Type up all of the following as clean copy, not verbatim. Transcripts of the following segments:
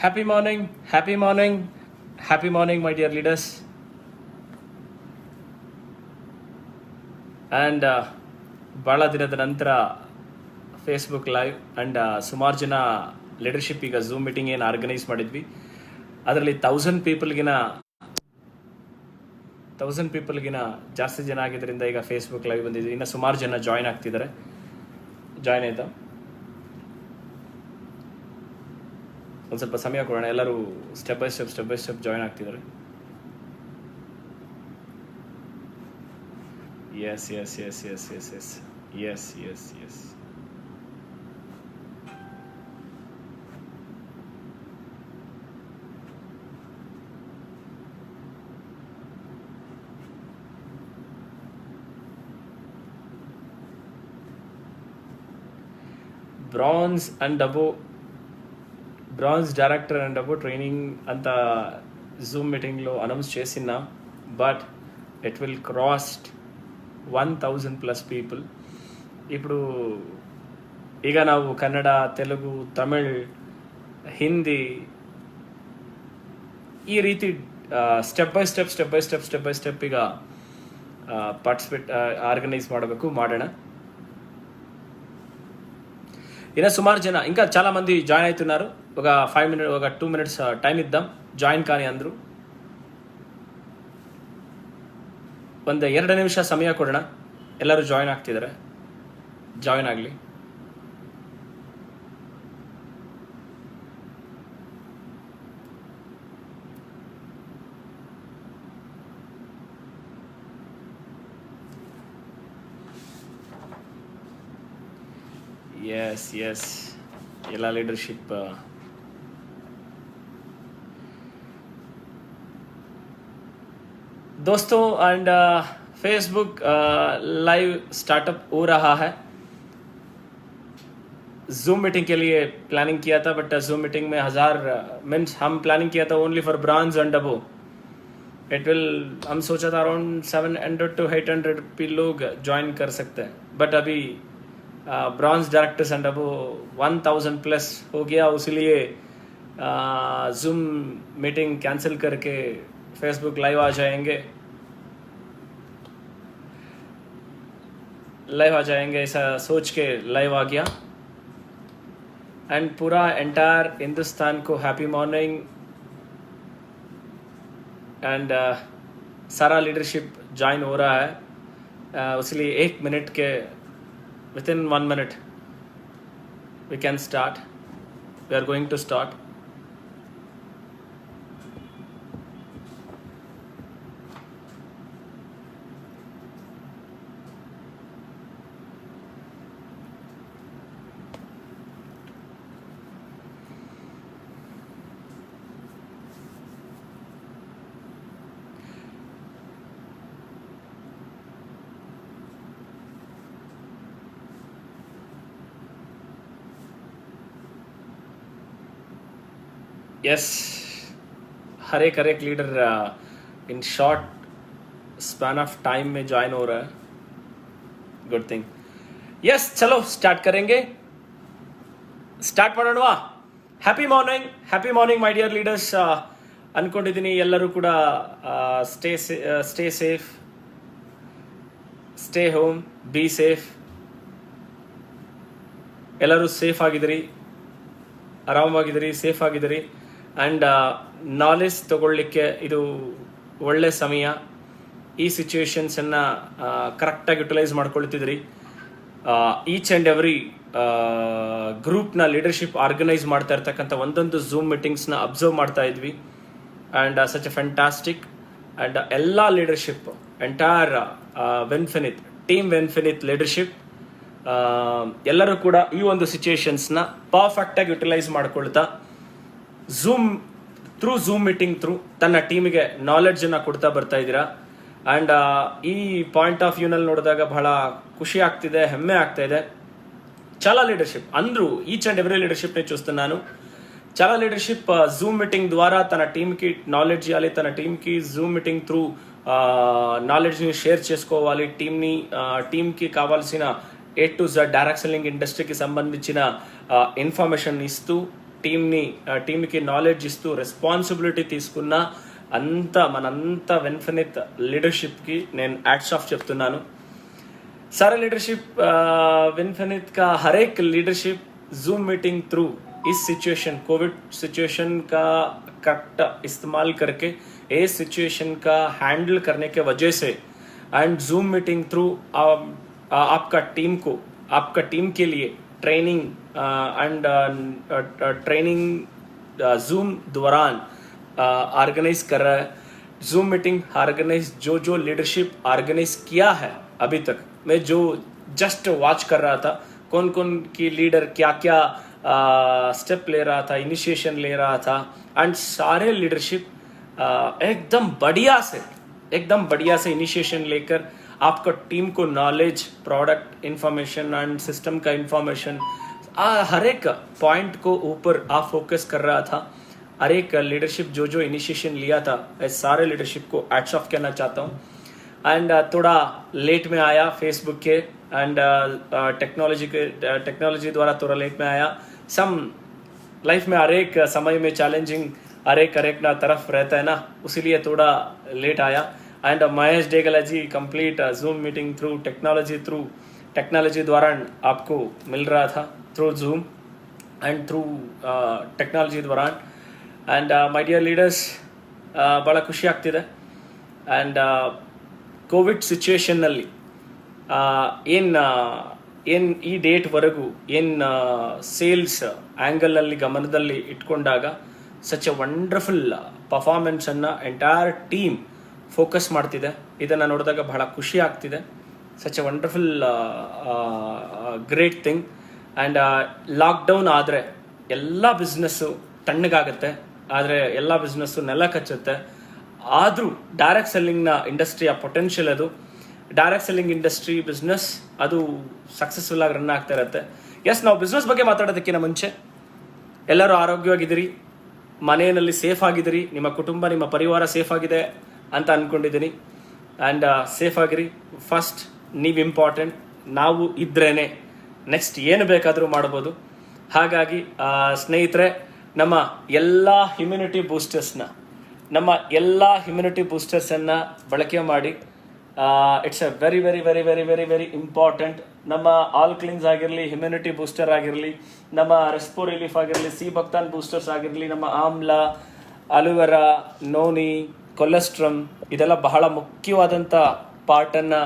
Happy morning, happy morning, happy morning, my dear leaders. And ಭಾಳ ದಿನದ ನಂತರ Facebook live and ಸುಮಾರು ಜನ ಲೀಡರ್ಶಿಪ್ ಈಗ ಝೂಮ್ ಮೀಟಿಂಗ್ ಏನು ಆರ್ಗನೈಸ್ ಮಾಡಿದ್ವಿ ಅದರಲ್ಲಿ 1000 ಪೀಪಲ್ಗಿನ ಜಾಸ್ತಿ ಜನ ಆಗಿದ್ದರಿಂದ ಈಗ ಫೇಸ್ಬುಕ್ ಲೈವ್ ಬಂದಿದ್ವಿ. ಇನ್ನು ಸುಮಾರು ಜನ ಜಾಯ್ನ್ ಆಗ್ತಿದ್ದಾರೆ. ಜಾಯ್ನ್ ಆಯ್ತಾ? ಒಂದು ಸ್ವಲ್ಪ ಸಮಯ ಕೊಡೋಣ. ಎಲ್ಲರೂ ಸ್ಟೆಪ್ ಬೈ ಸ್ಟೆಪ್ ಜಾಯ್ನ್ ಆಗ್ತಿದ್ದಾರೆ. ಎಸ್. బ్రాంజ్ డైరెక్టర్ అండ్ అబో ట్రైనింగ్ అంత జూమ్ మీటింగ్లో అనౌన్స్ చేసిన, but it will crossed 1000+ people. ఇప్పుడు ಈಗ ನಾವು ಕನ್ನಡ, ತೆಲುಗು, ತಮಿಳ್, ಹಿಂದಿ ಈ ರೀತಿ ಸ್ಟೆಪ್ ಬೈ ಸ್ಟೆಪ್ ಈಗ ಪಾರ್ಟಿಸಿಪೇಟ್ ಆರ್ಗನೈಸ್ ಮಾಡೋಣ. ఇక సుమారు జన ఇంకా చాలా మంది జాయిన్ అవుతున్నారు. ఒక 5 minutes, ఒక 2 minutes టైం ఇద్దాం జాయిన్ కానీ అందరూ. ಒಂದು 2 ನಿಮಿಷ ಸಮಯ ಕೊಡೋಣ. ಎಲ್ಲರೂ ಜಾಯಿನ್ ಆಗ್ತಿದ್ದಾರೆ. ಜಾಯಿನ್ ಆಗಲಿ. ಎಸ್ ಎಲ್ಲ ಲೀಡರ್ಶಿಪ್ दोस्तों एंड फेसबुक लाइव स्टार्टअप हो रहा है. जूम मीटिंग के लिए प्लानिंग किया था, बट जूम मीटिंग में 1000 मीन्स हम प्लानिंग किया था only for bronze and above. It will हम सोचा था अराउंड 700 to 800 भी लोग ज्वाइन कर सकते हैं, बट अभी ब्रॉन्ज डायरेक्टर्स एंड अबो 1000+ हो गया. इसलिए जूम मीटिंग कैंसिल करके फेसबुक लाइव आ जाएंगे ऐसा सोच के लाइव आ गया. एंड पूरा एंटायर हिंदुस्तान को हैप्पी मॉर्निंग. एंड सारा लीडरशिप ज्वाइन हो रहा है. इसलिए 1 minute के within 1 minute we can start. We are going to start. Yes, हर एक leader in short span of time में ज्वाइन हो रहा है. Good thing. यस, चलो स्टार्ट करेंगे. ಸ್ಟಾರ್ಟ್ ಮಾಡೋಣವಾ? Happy morning my dear leaders. ಅಂದ್ಕೊಂಡಿದ್ದೀನಿ ಎಲ್ಲರೂ ಕೂಡ stay safe, stay home, be safe. ಎಲ್ಲರೂ ಸೇಫ್ ಆಗಿದ್ದೀರಿ, ಆರಾಮವಾಗಿದ್ದೀರಿ, ಸೇಫ್ ಆಗಿದ್ದೀರಿ. ಆ್ಯಂಡ್ ನಾಲೆಜ್ ತಗೊಳ್ಳಿಕ್ಕೆ ಇದು ಒಳ್ಳೆ ಸಮಯ. ಈ ಸಿಚುವೇಶನ್ಸನ್ನು ಕರೆಕ್ಟಾಗಿ ಯುಟಿಲೈಸ್ ಮಾಡ್ಕೊಳ್ತಿದ್ರಿ. ಈಚ್ ಆ್ಯಂಡ್ ಎವ್ರಿ ಗ್ರೂಪ್ನ ಲೀಡರ್ಶಿಪ್ ಆರ್ಗನೈಸ್ ಮಾಡ್ತಾ ಇರ್ತಕ್ಕಂಥ ಒಂದೊಂದು ಝೂಮ್ ಮೀಟಿಂಗ್ಸ್ನ ಅಬ್ಸರ್ವ್ ಮಾಡ್ತಾ ಇದ್ವಿ. And such A fantastic. And ಎಲ್ಲ ಲೀಡರ್ಶಿಪ್ ಎಂಟೈರ್ ಟೀಮ್ ವೆನ್ಫಿನಿತ್ ಲೀಡರ್ಶಿಪ್ ಎಲ್ಲರೂ ಕೂಡ ಈ ಒಂದು ಸಿಚುವೇಶನ್ಸ್ನ ಪರ್ಫೆಕ್ಟಾಗಿ ಯುಟಿಲೈಸ್ ಮಾಡ್ಕೊಳ್ತಾ ಝೂಮ್ ಮೀಟಿಂಗ್ ಥ್ರೂ ತನ್ನ ಟೀಮಿಗೆ ನಾಲೆಡ್ಜನ್ನು ಕೊಡ್ತಾ ಬರ್ತಾ ಇದ್ದೀರಾ. ಆ್ಯಂಡ್ ಈ ಪಾಯಿಂಟ್ ಆಫ್ ವ್ಯೂನಲ್ಲಿ ನೋಡಿದಾಗ ಬಹಳ ఖుషి ಆಗ್ತಿದೆ, ಹೆಮ್ಮೆ ಆಗ್ತಾ ಇದೆ. చాలా లీడర్షిప్ అందరూ ఈచ్ అండ్ ఎవ్రీ లీడర్షిప్ని చూస్తున్నాను. చాలా లీడర్షిప్ జూమ్ మీటింగ్ ద్వారా తన టీంకి నాలెడ్జ్ ఇవ్వాలి, తన టీంకి జూమ్ మీటింగ్ త్రూ నాలెడ్జ్ని షేర్ చేసుకోవాలి. టీంకి కావాల్సిన A to Z direct selling ఇండస్ట్రీకి సంబంధించిన ఇన్ఫర్మేషన్ ఇస్తూ టీంకి నాలెడ్జ్ ఇస్తూ రెస్పాన్సిబిలిటీ తీసుకున్న మనంతా విన్ఫినిత్ లీడర్షిప్కి నేను హ్యాట్స్ ఆఫ్ చెప్తున్నాను. सारा लीडरशिप विनफिनित का हर एक लीडरशिप जूम मीटिंग थ्रू इस सिचुएशन कोविड सिचुएशन का करेक्ट इस्तेमाल करके इस सिचुएशन का हैंडल करने के वजह से एंड जूम मीटिंग थ्रू आपका टीम के लिए ट्रेनिंग ट्रेनिंग जूम दौरान ऑर्गेनाइज कर रहा है. जूम मीटिंग ऑर्गेनाइज जो लीडरशिप ऑर्गेनाइज किया है अभी तक, मैं जो जस्ट वॉच कर रहा था, कौन की लीडर क्या स्टेप ले रहा था, इनिशिएशन ले रहा था, एंड सारे लीडरशिप एकदम बढ़िया से इनिशिएशन लेकर आपका टीम को knowledge, product information and system का इंफॉर्मेशन हर एक पॉइंट को ऊपर आप फोकस कर रहा था. हर एक लीडरशिप जो इनिशिएशन लिया था, सारे लीडरशिप को हैट्स ऑफ कहना चाहता हूँ. एंड थोड़ा लेट में आया फेसबुक के एंड टेक्नोलॉजी द्वारा थोड़ा लेट में आया. सम लाइफ में हर एक समय में चैलेंजिंग हर एक ना तरफ रहता है ना, उसीलिए थोड़ा लेट आया. And Mahesh Degla ji complete zoom meeting through technology द्वारा आपको मिल रहा था, through zoom and through technology द्वारा. एंड ಮೈ ಡಿಯರ್ ಲೀಡರ್ಸ್, ಭಾಳ ಖುಷಿ ಆಗ್ತಿದೆ. ಆ್ಯಂಡ್ ಕೋವಿಡ್ ಸಿಚುವೇಶನ್ನಲ್ಲಿ ಏನು ಈ ಡೇಟ್ವರೆಗೂ ಸೇಲ್ಸ್ ಆ್ಯಂಗಲಲ್ಲಿ ಗಮನದಲ್ಲಿ ಇಟ್ಕೊಂಡಾಗ ಸಚ್ ಎ ವಂಡರ್ಫುಲ್ ಪರ್ಫಾರ್ಮೆನ್ಸನ್ನು ಎಂಟೈರ್ ಟೀಮ್ ಫೋಕಸ್ ಮಾಡ್ತಿದೆ. ಇದನ್ನು ನೋಡಿದಾಗ ಬಹಳ ಖುಷಿ ಆಗ್ತಿದೆ. Such a wonderful great thing. And lockdown ಆದರೆ ಎಲ್ಲ ಬಿಸ್ನೆಸ್ಸು ತಣ್ಣಗಾಗುತ್ತೆ, ಆದರೆ ಎಲ್ಲ ಬಿಸ್ನೆಸ್ಸು ನೆಲ ಕಚ್ಚುತ್ತೆ. ಆದರೂ ಡೈರೆಕ್ಟ್ ಸೆಲ್ಲಿಂಗ್ನ ಇಂಡಸ್ಟ್ರಿಯ ಪೊಟೆನ್ಷಿಯಲ್ ಅದು. ಡೈರೆಕ್ಟ್ ಸೆಲ್ಲಿಂಗ್ ಇಂಡಸ್ಟ್ರಿ ಬಿಸ್ನೆಸ್ ಅದು ಸಕ್ಸಸ್ಫುಲ್ ಆಗಿ ರನ್ ಆಗ್ತಾ ಇರುತ್ತೆ. ಎಸ್, ನಾವು ಬಿಸ್ನೆಸ್ ಬಗ್ಗೆ ಮಾತಾಡೋದಕ್ಕಿಂತ ಮುಂಚೆ ಎಲ್ಲರೂ ಆರೋಗ್ಯವಾಗಿದ್ದೀರಿ, ಮನೆಯಲ್ಲಿ ಸೇಫ್ ಆಗಿದ್ದೀರಿ, ನಿಮ್ಮ ಕುಟುಂಬ ನಿಮ್ಮ ಪರಿವಾರ ಸೇಫ್ ಆಗಿದೆ ಅಂತ ಅಂದ್ಕೊಂಡಿದ್ದೀನಿ. ಆ್ಯಂಡ್ ಸೇಫ್ ಆಗಿರಿ. ಫಸ್ಟ್ ನೀವು ಇಂಪಾರ್ಟೆಂಟ್. ನಾವು ಇದ್ರೇ ನೆಕ್ಸ್ಟ್ ಏನು ಬೇಕಾದರೂ ಮಾಡ್ಬೋದು. ಹಾಗಾಗಿ ಸ್ನೇಹಿತರೆ, ನಮ್ಮ ಎಲ್ಲ ಇಮ್ಯುನಿಟಿ ಬೂಸ್ಟರ್ಸನ್ನು ಬಳಕೆ ಮಾಡಿ. It's a very very very very very very important. ನಮ್ಮ ಆಲ್ ಕ್ಲಿನ್ಸ್ ಆಗಿರಲಿ, ಇಮ್ಯುನಿಟಿ ಬೂಸ್ಟರ್ ಆಗಿರಲಿ, ನಮ್ಮ ರೆಸ್ಪೋ ರಿಲೀಫ್ ಆಗಿರಲಿ, ಸಿ ಭಕ್ತಾನ್ ಬೂಸ್ಟರ್ಸ್ ಆಗಿರಲಿ, ನಮ್ಮ ಆಮ್ಲ, ಅಲೋವೆರಾ, ನೋನಿ, ಕೊಲೆಸ್ಟ್ರಮ್, ಇದೆಲ್ಲ ಬಹಳ ಮುಖ್ಯವಾದಂಥ ಪಾರ್ಟನ್ನು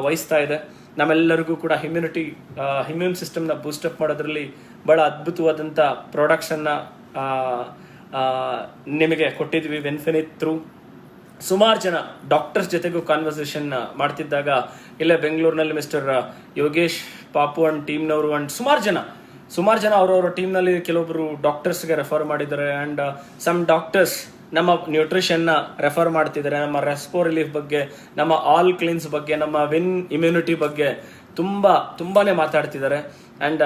ವಹಿಸ್ತಾ ಇದೆ. ನಮ್ಮೆಲ್ಲರಿಗೂ ಕೂಡ ಇಮ್ಯೂನ್ ಸಿಸ್ಟಮ್ನ ಬೂಸ್ಟಪ್ ಮಾಡೋದ್ರಲ್ಲಿ ಭಾಳ ಅದ್ಭುತವಾದಂಥ ಪ್ರಾಡಕ್ಟ್ಸನ್ನು ನಿಮಗೆ ಕೊಟ್ಟಿದ್ವಿ ವಿನ್ಫಿನಿತ್ ಥ್ರೂ. ಸುಮಾರು ಜನ ಡಾಕ್ಟರ್ಸ್ ಜೊತೆಗೂ ಕಾನ್ವರ್ಸೇಷನ್ ಮಾಡ್ತಿದ್ದಾಗ ಇಲ್ಲೇ ಬೆಂಗಳೂರಿನಲ್ಲಿ ಮಿಸ್ಟರ್ ಯೋಗೇಶ್ ಪಾಪು ಅಂಡ್ ಟೀಮ್ನವರು ಅಂಡ್ ಸುಮಾರು ಜನ ಅವರವರ ಟೀಮ್ನಲ್ಲಿ ಕೆಲವೊಬ್ಬರು ಡಾಕ್ಟರ್ಸ್ಗೆ ರೆಫರ್ ಮಾಡಿದ್ದಾರೆ. ಆ್ಯಂಡ್ ಸಮ್ ಡಾಕ್ಟರ್ಸ್ ನಮ್ಮ ನ್ಯೂಟ್ರಿಷನ್ನ ರೆಫರ್ ಮಾಡ್ತಿದ್ದಾರೆ, ನಮ್ಮ ರೆಸ್ಪೋ ರಿಲೀಫ್ ಬಗ್ಗೆ, ನಮ್ಮ ಆಲ್ ಕ್ಲೀನ್ಸ್ ಬಗ್ಗೆ, ನಮ್ಮ ವಿನ್ ಇಮ್ಯುನಿಟಿ ಬಗ್ಗೆ ತುಂಬಾನೇ ಮಾತಾಡ್ತಿದ್ದಾರೆ. ಆ್ಯಂಡ್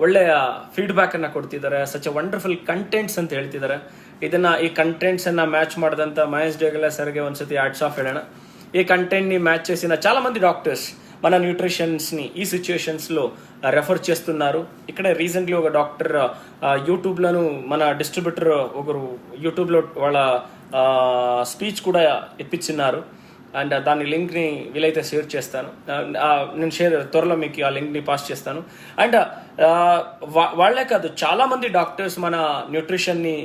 ಒಳ್ಳೆಯ ಫೀಡ್ಬ್ಯಾಕನ್ನು ಕೊಡ್ತಿದ್ದಾರೆ. ಸಚ್ ಎ ವಂಡರ್ಫುಲ್ ಕಂಟೆಂಟ್ಸ್ ಅಂತ ಹೇಳ್ತಿದ್ದಾರೆ. ಈ కంటెంట్స్ని మ్యాచ్ ಮಾಡಿದಂಥ మహేష్ డేగల ಸರ್ಗೆ ಒಂದ್ಸತಿ హ్యాట్స్ ఆఫ్ ಹೇಳೋಣ. ఈ కంటెంట్ని మ్యాచ్ చేసిన చాలామంది డాక్టర్స్ మన న్యూట్రిషన్స్ని ఈ సిచ్యుయేషన్స్లో రెఫర్ చేస్తున్నారు. ఇక్కడ రీసెంట్లీ ఒక డాక్టర్ యూట్యూబ్లోను మన డిస్ట్రిబ్యూటర్ ఒకరు యూట్యూబ్లో వాళ్ళ స్పీచ్ కూడా ఇప్పించినారు. అండ్ దాని లింక్ని వీలైతే షేర్ చేస్తాను. నేను త్వరలో మీకు ఆ లింక్ని పాస్ చేస్తాను. అండ్ వాళ్లే కాదు, చాలామంది డాక్టర్స్ మన న్యూట్రిషన్ని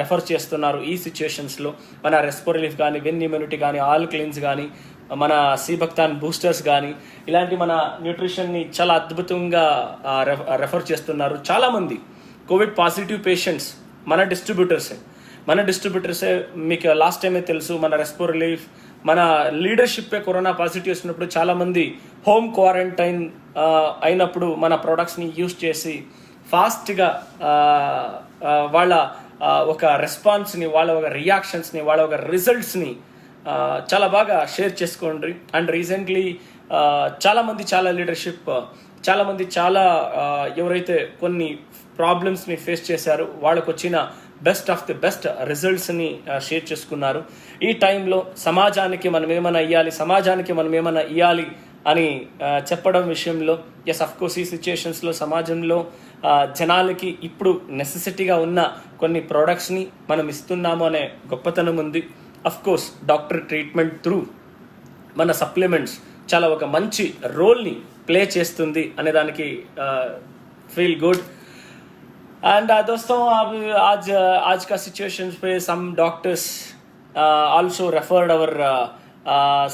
రెఫర్ చేస్తున్నారు ఈ సిచ్యుయేషన్స్లో. మన రెస్పో రిలీఫ్ కానీ, విన్ ఇమ్యూనిటీ కానీ, ఆల్ క్లీన్స్ కానీ, మన సి భక్తాన్ బూస్టర్స్ కానీ, ఇలాంటి మన న్యూట్రిషన్ని చాలా అద్భుతంగా రెఫర్ చేస్తున్నారు. చాలామంది కోవిడ్ పాజిటివ్ పేషెంట్స్ మన డిస్ట్రిబ్యూటర్సే. మీకు లాస్ట్ టైమే తెలుసు, మన రెస్పో రిలీఫ్ మన లీడర్షిప్పే కరోనా పాజిటివ్ వచ్చినప్పుడు చాలామంది హోమ్ క్వారంటైన్ అయినప్పుడు మన ప్రోడక్ట్స్ని యూజ్ చేసి ఫాస్ట్గా వాళ్ళ ఒక రెస్పాన్స్ని, వాళ్ళ ఒక రియాక్షన్స్ని, వాళ్ళ ఒక రిజల్ట్స్ని చాలా బాగా షేర్ చేసుకోండి. అండ్ రీసెంట్లీ చాలా లీడర్షిప్ ఎవరైతే కొన్ని ప్రాబ్లమ్స్ని ఫేస్ చేశారు వాళ్ళకు వచ్చిన బెస్ట్ ఆఫ్ ది బెస్ట్ రిజల్ట్స్ని షేర్ చేసుకున్నారు. ఈ టైంలో సమాజానికి మనం ఏమైనా ఇవ్వాలి అని చెప్పడం విషయంలో, ఎస్ అఫ్ కోర్స్ ఈ సిచ్యుయేషన్స్లో సమాజంలో జనాలకి ఇప్పుడు నెసెసిటీగా ఉన్న కొన్ని ప్రోడక్ట్స్ని మనం ఇస్తున్నాము అనే గొప్పతనం ఉంది. Of course doctor treatment through మన సప్లిమెంట్స్ చాలా ఒక మంచి రోల్ని ప్లే చేస్తుంది అనే దానికి फील गुड. एंड दोस्तों आज का सिचुएशन पे some doctors also referred our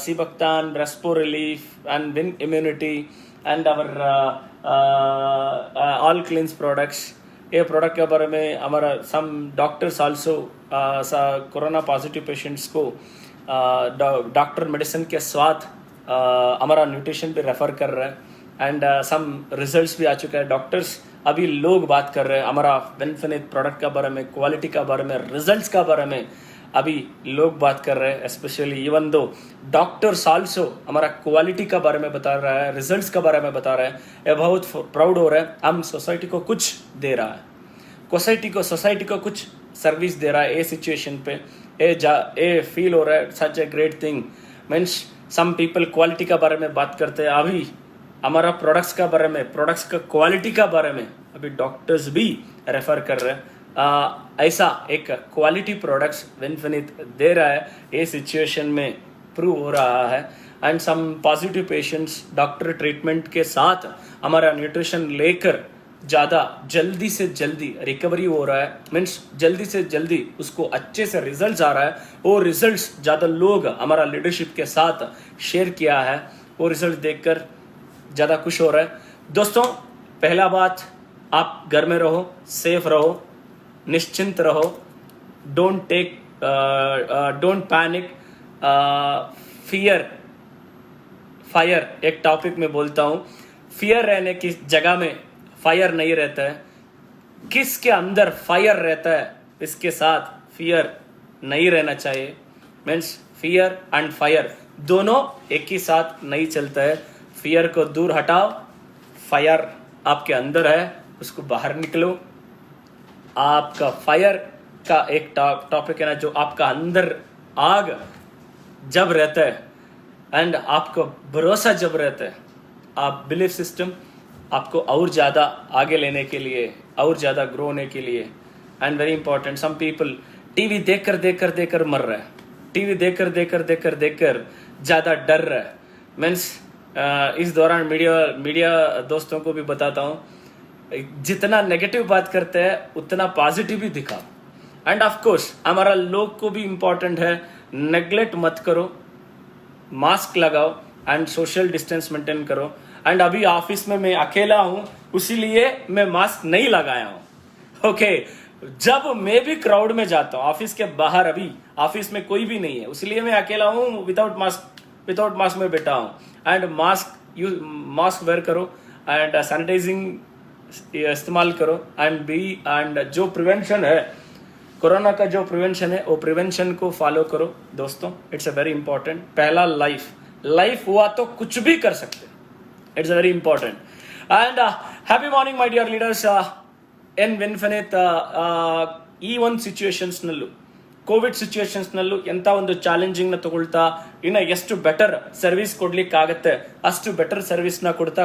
सीबक्तान, respo relief and win immunity and our all cleans products. ये प्रोडक्ट के बारे में हमारा some doctors also corona positive patients को डॉक्टर मेडिसिन के साथ हमारा न्यूट्रिशन भी रेफर कर रहा है. एंड सम रिजल्ट्स भी आ चुका है. डॉक्टर्स अभी लोग बात कर रहे हैं हमारा विनफिनिट प्रोडक्ट का बारे में, क्वालिटी का बारे में, रिजल्ट्स का बारे में अभी लोग बात कर रहे हैं. Specially even though doctors also हमारा क्वालिटी का बारे में बता रहा है, रिजल्ट्स का बारे में बता रहा है. ये बहुत प्राउड हो रहा है. हम सोसाइटी को कुछ दे रहा है, सोसाइटी को कुछ सर्विस दे रहा है. ये सिचुएशन पे ये फील हो रहा है such a great thing. Means some people quality का बारे में बात करते हैं. अभी हमारा प्रोडक्ट्स का बारे में, प्रोडक्ट्स का क्वालिटी का बारे में अभी डॉक्टर्स भी रेफर कर रहे हैं. ऐसा एक क्वालिटी प्रोडक्ट्स विनफिनिट दे रहा है. ये सिचुएशन में प्रूव हो रहा है. And some positive patients doctor treatment के साथ हमारा न्यूट्रिशन लेकर ज़्यादा जल्दी से जल्दी रिकवरी हो रहा है. मीन्स जल्दी से जल्दी उसको अच्छे से रिजल्ट्स आ रहा है. वो रिजल्ट्स ज़्यादा लोग हमारा लीडरशिप के साथ शेयर किया है. वो रिजल्ट देखकर ज़्यादा खुश हो रहा है. दोस्तों पहला बात, आप घर में रहो, सेफ रहो, निश्चिंत रहो. Don't panic. फायर एक टॉपिक में बोलता हूँ. फियर रहने की जगह में फायर नहीं रहता है. किसके अंदर फायर रहता है इसके साथ फियर नहीं रहना चाहिए. मीन्स फियर एंड फायर दोनों एक ही साथ नहीं चलता है. फियर को दूर हटाओ, फायर आपके अंदर है, उसको बाहर निकलो. आपका फायर का एक टॉपिक है ना, जो आपका अंदर आग जब रहता है एंड आपको भरोसा जब रहता है, आप बिलीफ सिस्टम आपको और ज़्यादा आगे लेने के लिए, और ज़्यादा ग्रो होने के लिए. And very important, some people TV देखकर मर रहा है. टीवी देखकर ज़्यादा डर रहा है. मीन्स इस दौरान मीडिया दोस्तों को भी बताता हूँ, जितना नेगेटिव बात करते हैं उतना पॉजिटिव भी दिखाओ. एंड ऑफ कोर्स हमारा लोग को भी इम्पोर्टेंट है. नेग्लेक्ट मत करो, मास्क लगाओ एंड सोशल डिस्टेंस मेंटेन करो. एंड अभी ऑफिस में मैं अकेला हूँ, इसीलिए मैं मास्क नहीं लगाया हूँ. ओके, जब मैं भी क्राउड में जाता हूँ, ऑफिस के बाहर अभी ऑफिस में कोई भी नहीं है, इसलिए मैं अकेला हूँ, विदाउट मास्क में बैठा हूँ. एंड मास्क वेयर करो एंड सैनिटाइजिंग इस्तेमाल करो. एंड जो प्रिवेंशन है, कोरोना का जो प्रिवेंशन है, वो प्रिवेंशन को फॉलो करो दोस्तों. It's a very important. पहला लाइफ हुआ तो कुछ भी कर सकते. It's very important. And happy morning my dear leaders. And Winfinite ಈ ಒಂದು ಸಿಚುವೇಶನ್ಸ್ನಲ್ಲೂ, ಕೋವಿಡ್ ಸಿಚುವೇಶನ್ಸ್ನಲ್ಲೂ ಎಂಥ ಒಂದು ಚಾಲೆಂಜಿಂಗ್ನ ತಗೊಳ್ತಾ ಇನ್ನು ಎಷ್ಟು ಬೆಟರ್ ಸರ್ವಿಸ್ ಕೊಡ್ಲಿಕ್ಕಾಗತ್ತೆ ಅಷ್ಟು ಬೆಟರ್ ಸರ್ವಿಸ್ನ ಕೊಡ್ತಾ